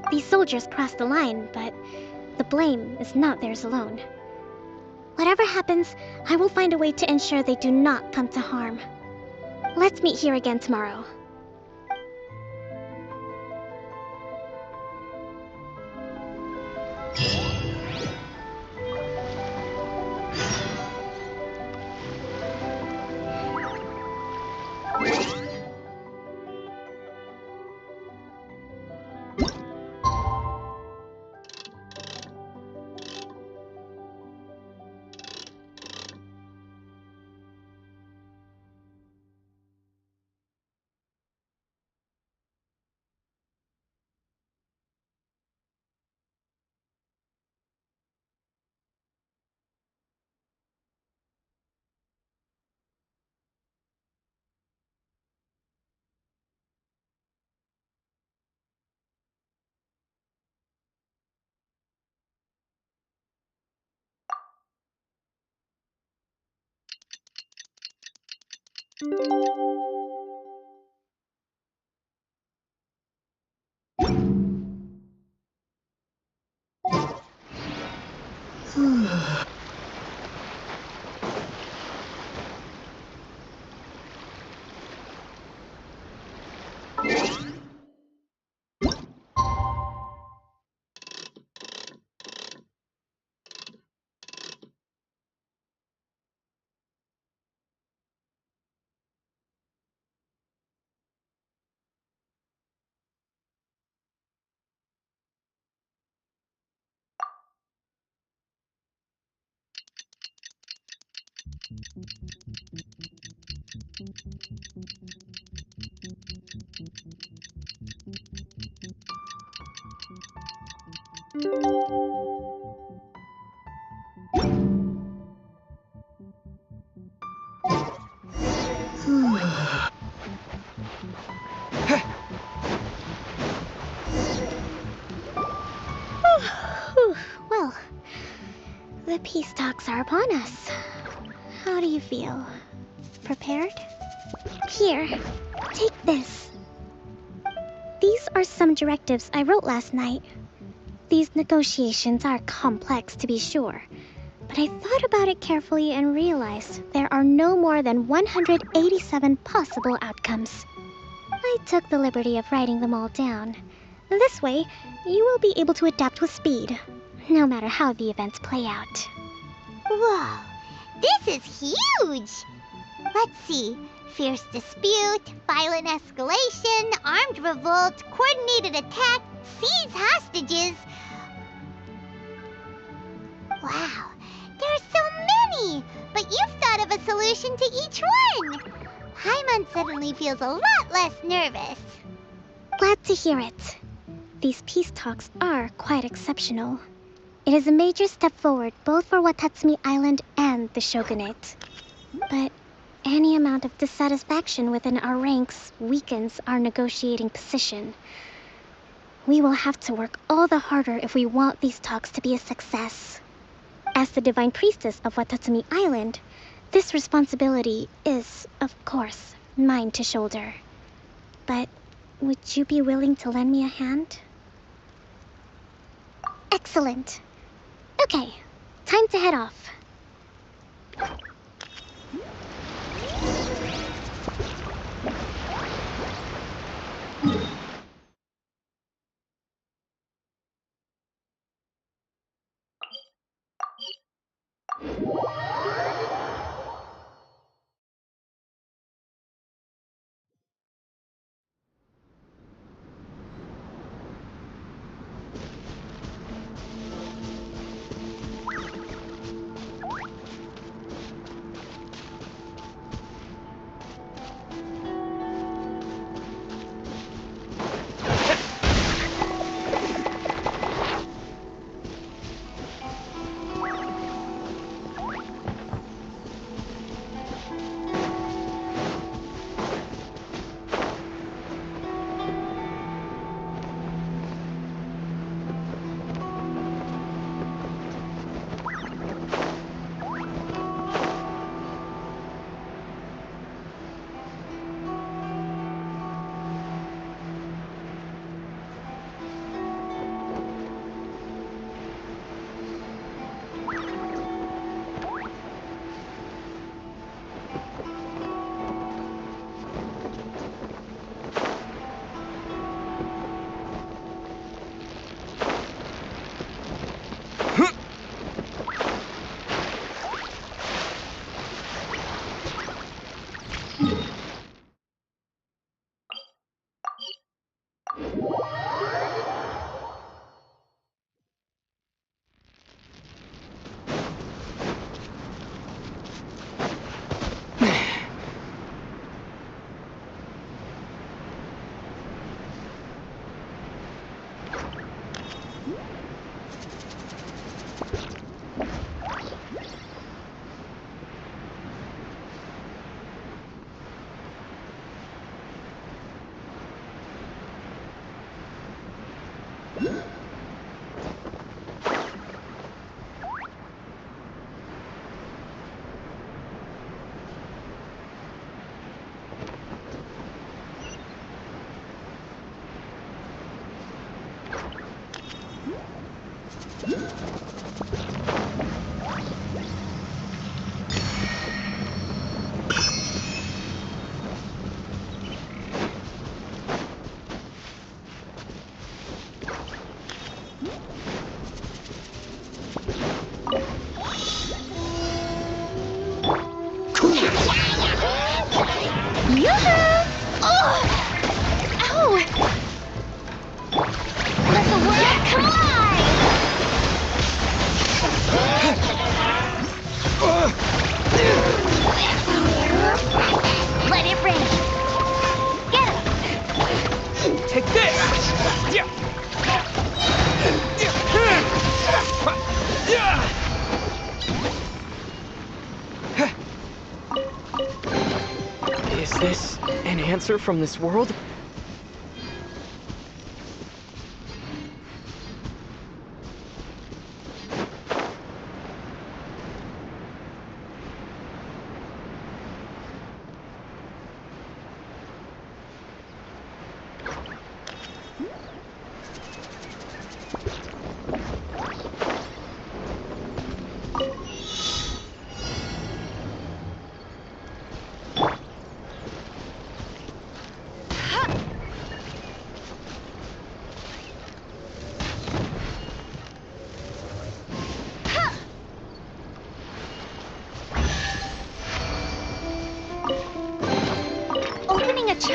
[SPEAKER 9] These soldiers crossed the line, but the blame is not theirs alone. Whatever happens, I will find a way to ensure they do not come to harm. Let's meet here again tomorrow. Well, the peace talks are upon us. How do you feel? Prepared? Here, take this. These are some directives I wrote last night. These negotiations are complex, to be sure, but But I thought about it carefully and realized there are no more than 187 possible outcomes. I took the liberty of writing them all down. This way, you will be able to adapt with speed, no matter how the events play out.
[SPEAKER 2] Whoa, this is huge! Let's see. Fierce dispute, violent escalation, armed revolt, coordinated attack, seize hostages. Wow, there are so many! But you've thought of a solution to each one! Paimon suddenly feels a lot less nervous.
[SPEAKER 9] Glad to hear it. These peace talks are quite exceptional. It is a major step forward both for Watatsumi Island and the Shogunate. But any amount of dissatisfaction within our ranks weakens our negotiating position. We will have to work all the harder if we want these talks to be a success. As the Divine Priestess of Watatsumi Island, this responsibility is, of course, mine to shoulder. But would you be willing to lend me a hand? Excellent. Okay, time to head off.
[SPEAKER 2] Let it rain. Get him.
[SPEAKER 6] Take this! Is this an answer from this world?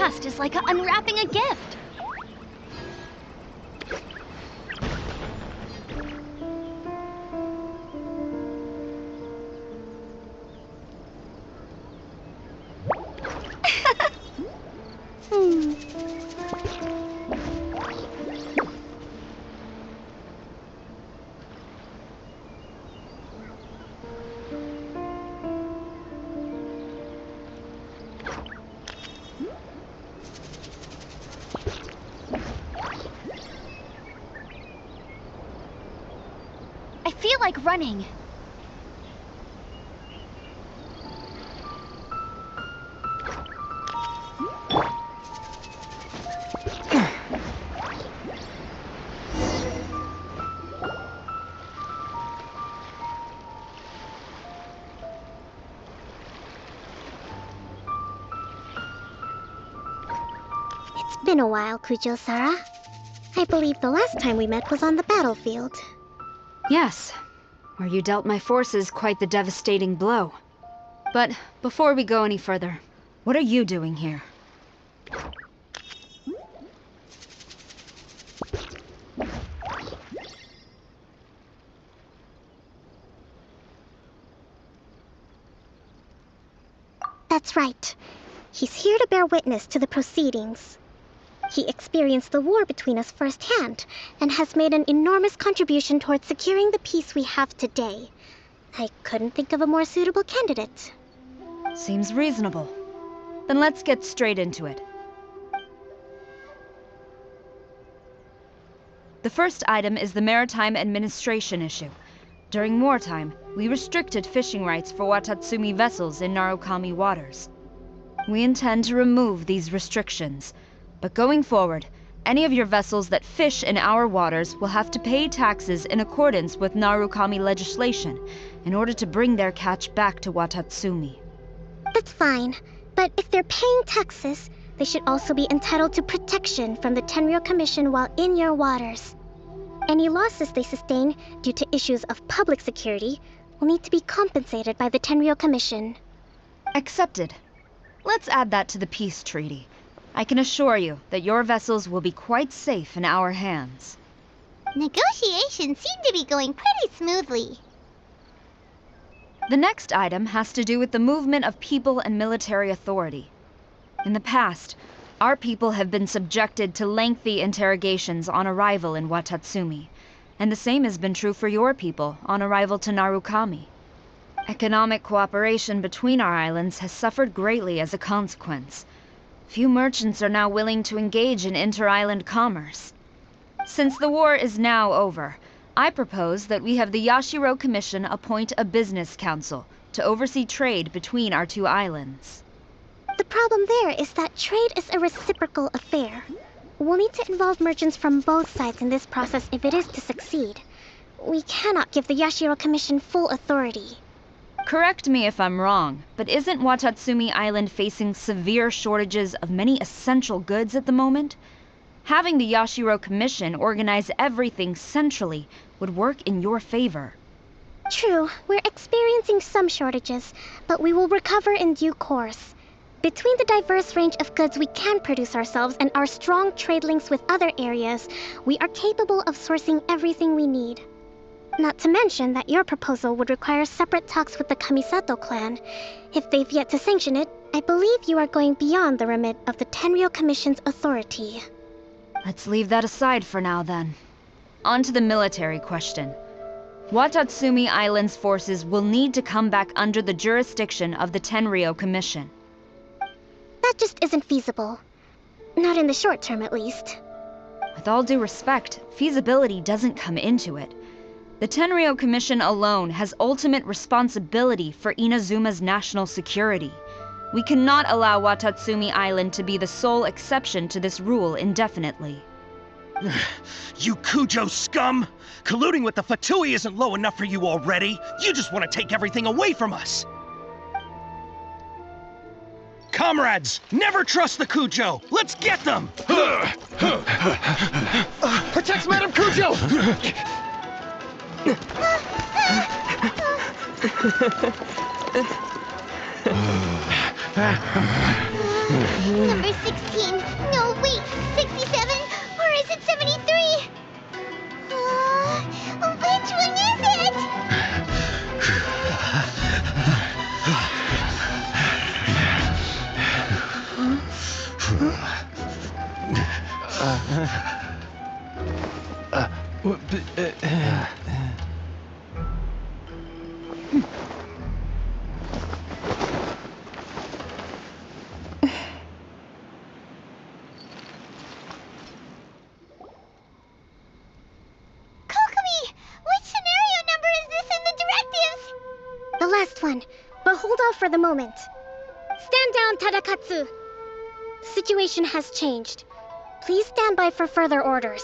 [SPEAKER 15] past is like unwrapping a gift. I feel like running.
[SPEAKER 9] It's been a while, Kujo-Sara. I believe the last time we met was on the battlefield.
[SPEAKER 17] Yes, where you dealt my forces quite the devastating blow. But before we go any further, what are you doing here?
[SPEAKER 9] That's right. He's here to bear witness to the proceedings. He experienced the war between us firsthand, and has made an enormous contribution towards securing the peace we have today. I couldn't think of a more suitable candidate.
[SPEAKER 17] Seems reasonable. Then let's get straight into it. The first item is the maritime administration issue. During wartime, we restricted fishing rights for Watatsumi vessels in Narukami waters. We intend to remove these restrictions, but going forward, any of your vessels that fish in our waters will have to pay taxes in accordance with Narukami legislation in order to bring their catch back to Watatsumi.
[SPEAKER 9] That's fine, but if they're paying taxes, they should also be entitled to protection from the Tenryou Commission while in your waters. Any losses they sustain due to issues of public security will need to be compensated by the Tenryou Commission.
[SPEAKER 17] Accepted. Let's add that to the peace treaty. I can assure you that your vessels will be quite safe in our hands.
[SPEAKER 2] Negotiations seem to be going pretty smoothly.
[SPEAKER 17] The next item has to do with the movement of people and military authority. In the past, our people have been subjected to lengthy interrogations on arrival in Watatsumi, and the same has been true for your people on arrival to Narukami. Economic cooperation between our islands has suffered greatly as a consequence. Few merchants are now willing to engage in inter-island commerce. Since the war is now over, I propose that we have the Yashiro Commission appoint a business council to oversee trade between our two islands.
[SPEAKER 9] The problem there is that trade is a reciprocal affair. We'll need to involve merchants from both sides in this process if it is to succeed. We cannot give the Yashiro Commission full authority.
[SPEAKER 17] Correct me if I'm wrong, but isn't Watatsumi Island facing severe shortages of many essential goods at the moment? Having the Yashiro Commission organize everything centrally would work in your favor.
[SPEAKER 9] True, we're experiencing some shortages, but we will recover in due course. Between the diverse range of goods we can produce ourselves and our strong trade links with other areas, we are capable of sourcing everything we need. Not to mention that your proposal would require separate talks with the Kamisato clan. If they've yet to sanction it, I believe you are going beyond the remit of the Tenryou Commission's authority.
[SPEAKER 17] Let's leave that aside for now, then. On to the military question. Watatsumi Island's forces will need to come back under the jurisdiction of the Tenryou Commission.
[SPEAKER 9] That just isn't feasible. Not in the short term, at least.
[SPEAKER 17] With all due respect, feasibility doesn't come into it. The Tenryou Commission alone has ultimate responsibility for Inazuma's national security. We cannot allow Watatsumi Island to be the sole exception to this rule indefinitely.
[SPEAKER 18] You Kujo scum! Colluding with the Fatui isn't low enough for you already! You just want to take everything away from us! Comrades, never trust the Kujo! Let's get them!
[SPEAKER 10] Protect Madame Kujo!
[SPEAKER 2] Number 16. No, wait. 67? Or is it 73? Which one is it?
[SPEAKER 9] The last one, but hold off for the moment. Stand down, Tadakatsu. The situation has changed. Please stand by for further orders.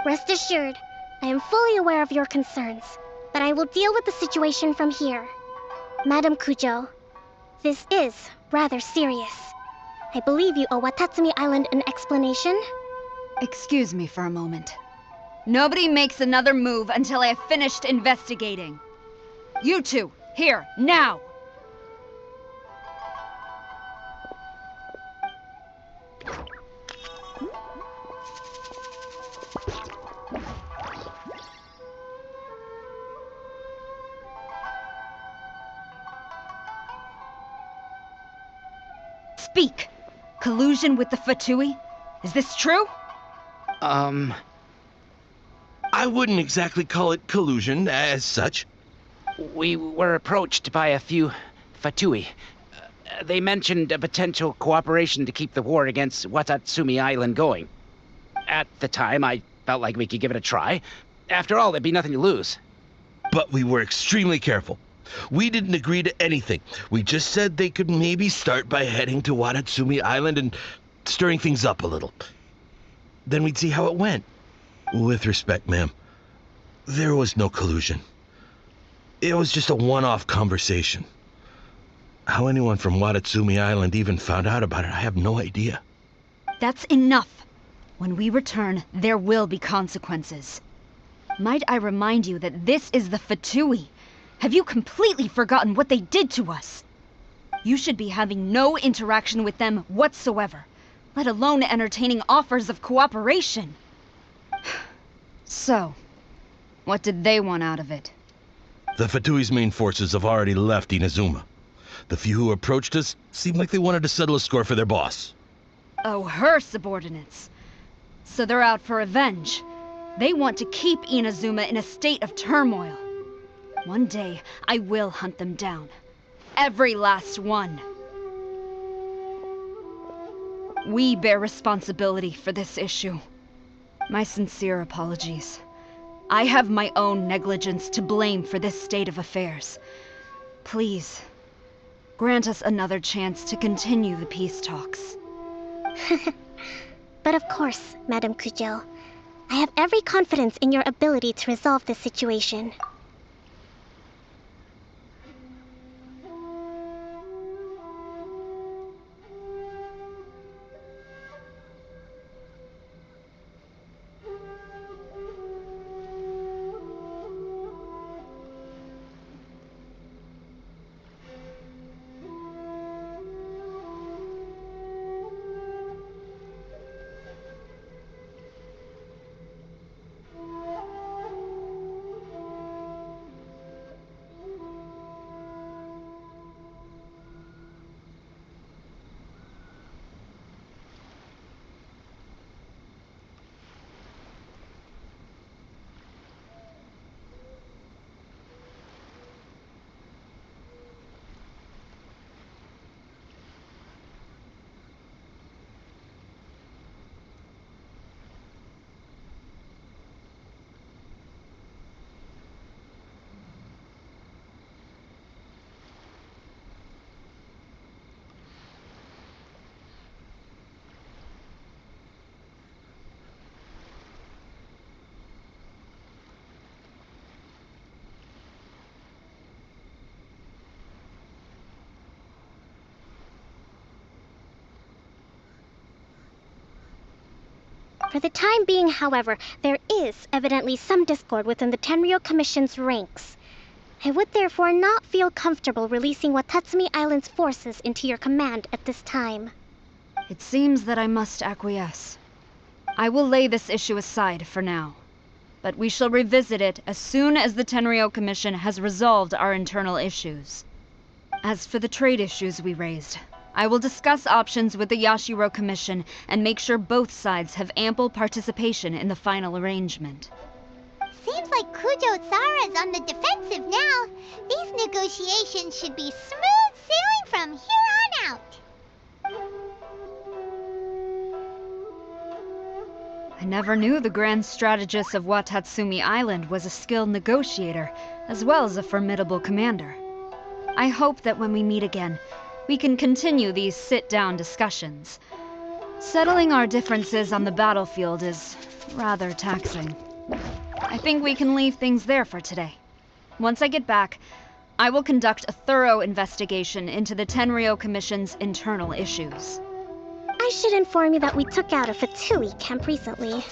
[SPEAKER 9] Rest assured, I am fully aware of your concerns, but I will deal with the situation from here. Madam Kujo, this is rather serious. I believe you owe Watatsumi Island an explanation.
[SPEAKER 17] Excuse me for a moment. Nobody makes another move until I have finished investigating. You two, here, now! Speak! Collusion with the Fatui? Is this true?
[SPEAKER 7] I wouldn't exactly call it collusion as such.
[SPEAKER 19] We were approached by a few Fatui. They mentioned a potential cooperation to keep the war against Watatsumi Island going. At the time, I felt like we could give it a try. After all, there'd be nothing to lose.
[SPEAKER 7] But we were extremely careful. We didn't agree to anything. We just said they could maybe start by heading to Watatsumi Island and stirring things up a little. Then we'd see how it went. With respect, ma'am, there was no collusion. It was just a one-off conversation. How anyone from Watatsumi Island even found out about it, I have no idea.
[SPEAKER 17] That's enough. When we return, there will be consequences. Might I remind you that this is the Fatui? Have you completely forgotten what they did to us? You should be having no interaction with them whatsoever, let alone entertaining offers of cooperation. So, what did they want out of it?
[SPEAKER 7] The Fatui's main forces have already left Inazuma. The few who approached us seemed like they wanted to settle a score for their boss.
[SPEAKER 17] Oh, her subordinates. So they're out for revenge. They want to keep Inazuma in a state of turmoil. One day, I will hunt them down. Every last one. We bear responsibility for this issue. My sincere apologies. I have my own negligence to blame for this state of affairs. Please, grant us another chance to continue the peace talks.
[SPEAKER 9] But of course, Madam Kujo, I have every confidence in your ability to resolve this situation. For the time being, however, there is evidently some discord within the Tenryou Commission's ranks. I would therefore not feel comfortable releasing Watatsumi Island's forces into your command at this time.
[SPEAKER 17] It seems that I must acquiesce. I will lay this issue aside for now, but we shall revisit it as soon as the Tenryou Commission has resolved our internal issues. As for the trade issues we raised, I will discuss options with the Yashiro Commission and make sure both sides have ample participation in the final arrangement.
[SPEAKER 2] Seems like Kujo-Sara's on the defensive now. These negotiations should be smooth sailing from here on out.
[SPEAKER 17] I never knew the Grand Strategist of Watatsumi Island was a skilled negotiator, as well as a formidable commander. I hope that when we meet again, we can continue these sit-down discussions. Settling our differences on the battlefield is rather taxing. I think we can leave things there for today. Once I get back, I will conduct a thorough investigation into the Tenryou Commission's internal issues.
[SPEAKER 9] I should inform you that we took out a Fatui camp recently.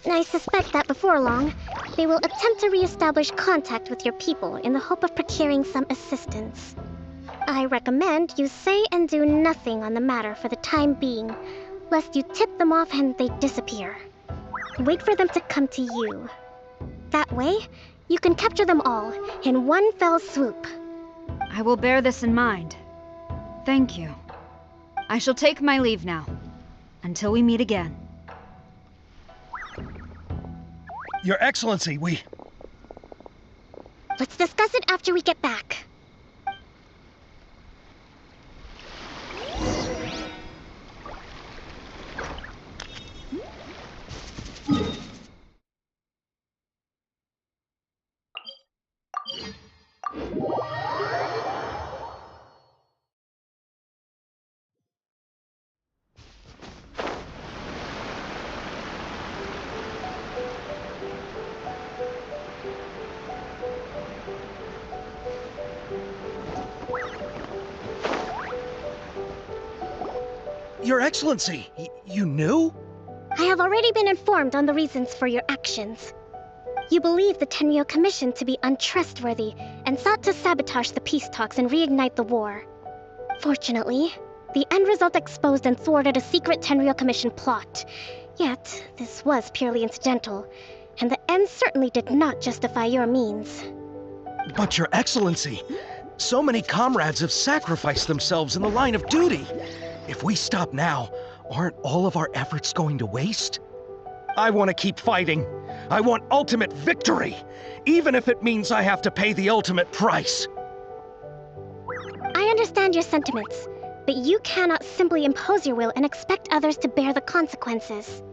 [SPEAKER 9] I suspect that before long, they will attempt to re-establish contact with your people in the hope of procuring some assistance. I recommend you say and do nothing on the matter for the time being, lest you tip them off and they disappear. Wait for them to come to you. That way, you can capture them all in one fell swoop.
[SPEAKER 17] I will bear this in mind. Thank you. I shall take my leave now. Until we meet again.
[SPEAKER 18] Your Excellency,
[SPEAKER 9] Let's discuss it after we get back.
[SPEAKER 18] Your Excellency, you knew?
[SPEAKER 9] I have already been informed on the reasons for your actions. You believe the Tenryou Commission to be untrustworthy and sought to sabotage the peace talks and reignite the war. Fortunately, the end result exposed and thwarted a secret Tenryou Commission plot. Yet, this was purely incidental, and the end certainly did not justify your means.
[SPEAKER 18] But Your Excellency, so many comrades have sacrificed themselves in the line of duty. If we stop now, aren't all of our efforts going to waste? I want to keep fighting. I want ultimate victory, even if it means I have to pay the ultimate price.
[SPEAKER 9] I understand your sentiments, but you cannot simply impose your will and expect others to bear the consequences.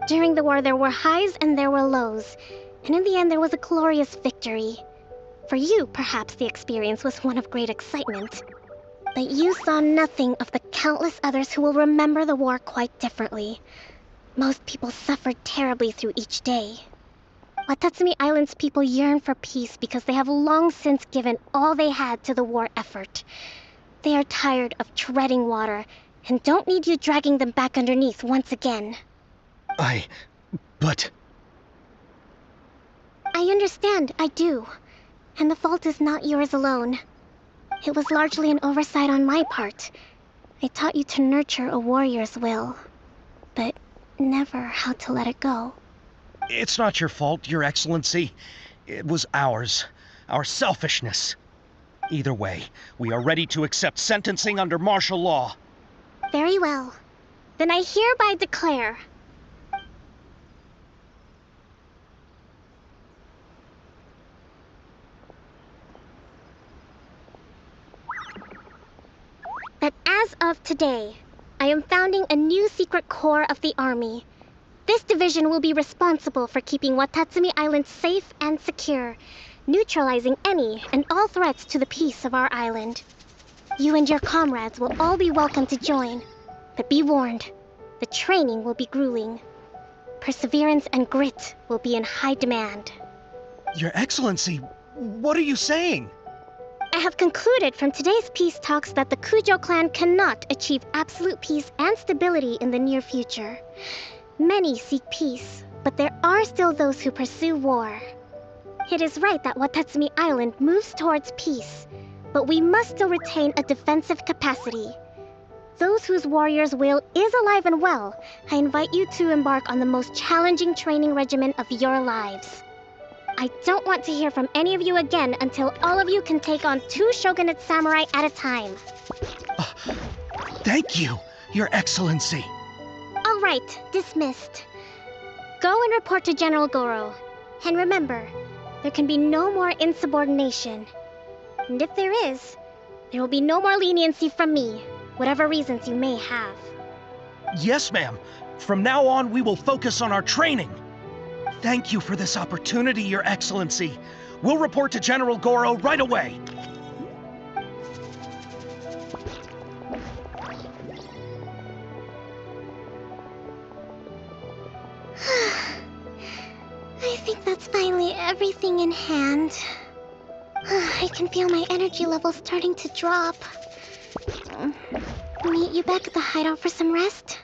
[SPEAKER 9] During the war, there were highs and there were lows, and in the end, there was a glorious victory. For you, perhaps the experience was one of great excitement. But you saw nothing of the countless others who will remember the war quite differently. Most people suffered terribly through each day. Watatsumi Island's people yearn for peace because they have long since given all they had to the war effort. They are tired of treading water and don't need you dragging them back underneath once again.
[SPEAKER 18] But...
[SPEAKER 9] I understand, I do. And the fault is not yours alone. It was largely an oversight on my part. I taught you to nurture a warrior's will, but never how to let it go.
[SPEAKER 18] It's not your fault, Your Excellency. It was ours. Our selfishness. Either way, we are ready to accept sentencing under martial law.
[SPEAKER 9] Very well. Then I hereby declare... that as of today, I am founding a new secret corps of the army. This division will be responsible for keeping Watatsumi Island safe and secure, neutralizing any and all threats to the peace of our island. You and your comrades will all be welcome to join, but be warned, the training will be grueling. Perseverance and grit will be in high demand.
[SPEAKER 18] Your Excellency, what are you saying?
[SPEAKER 9] I have concluded from today's peace talks that the Kujo clan cannot achieve absolute peace and stability in the near future. Many seek peace, but there are still those who pursue war. It is right that Watatsumi Island moves towards peace, but we must still retain a defensive capacity. those whose warrior's will is alive and well, I invite you to embark on the most challenging training regimen of your lives. I don't want to hear from any of you again until all of you can take on 2 shogunate samurai at a time.
[SPEAKER 18] Thank you, Your Excellency.
[SPEAKER 9] All right, dismissed. Go and report to General Goro. And remember, there can be no more insubordination. And if there is, there will be no more leniency from me, whatever reasons you may have.
[SPEAKER 18] Yes, ma'am. From now on, we will focus on our training. Thank you for this opportunity, Your Excellency. We'll report to General Goro right away.
[SPEAKER 9] I think that's finally everything in hand. I can feel my energy levels starting to drop. Meet you back at the hideout for some rest?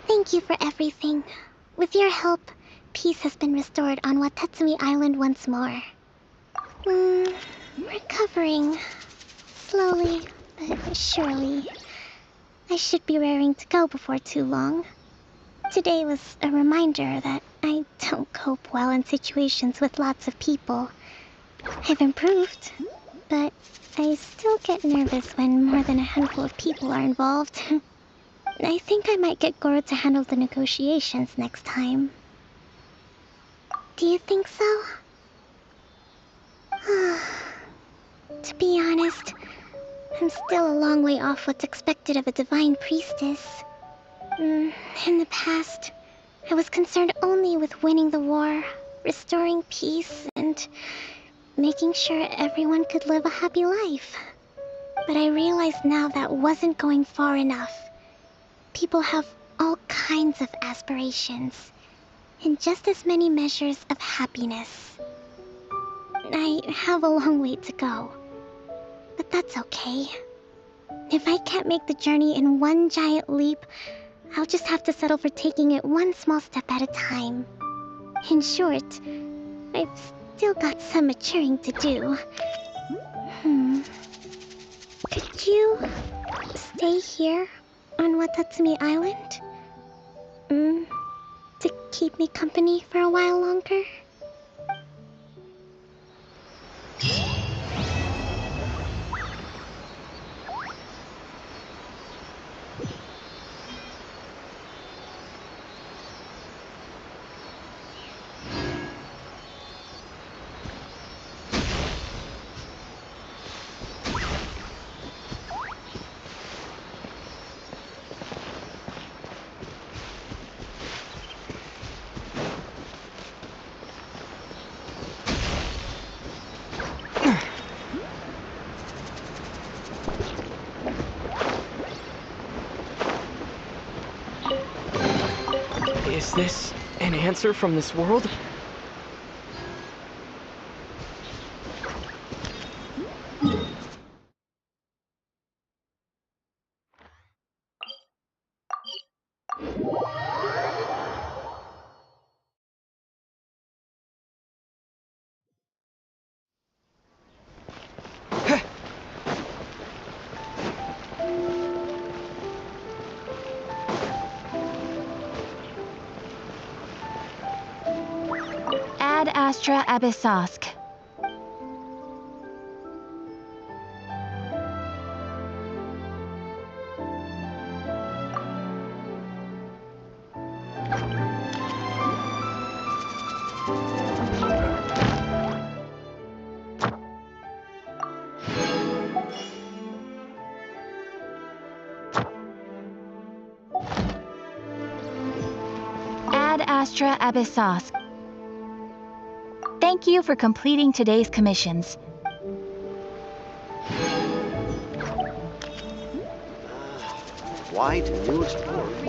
[SPEAKER 9] Thank you for everything. With your help, peace has been restored on Watatsumi Island once more. Recovering. Slowly, but surely. I should be raring to go before too long. Today was a reminder that I don't cope well in situations with lots of people. I've improved, but I still get nervous when more than a handful of people are involved. I think I might get Goro to handle the negotiations next time. Do you think so? To be honest, I'm still a long way off what's expected of a divine priestess. In the past, I was concerned only with winning the war, restoring peace, and making sure everyone could live a happy life. But I realize now that wasn't going far enough. People have all kinds of aspirations, and just as many measures of happiness. I have a long way to go, but that's okay. If I can't make the journey in one giant leap, I'll just have to settle for taking it one small step at a time. In short, I've still got some maturing to do. Could you stay here on Watatsumi Island? To keep me company for a while longer?
[SPEAKER 6] Is this an answer from this world?
[SPEAKER 17] Ad Astra Abyssosk. Ad Astra Abyssosk. Thank you for completing today's commissions.
[SPEAKER 20] Why do new explorers?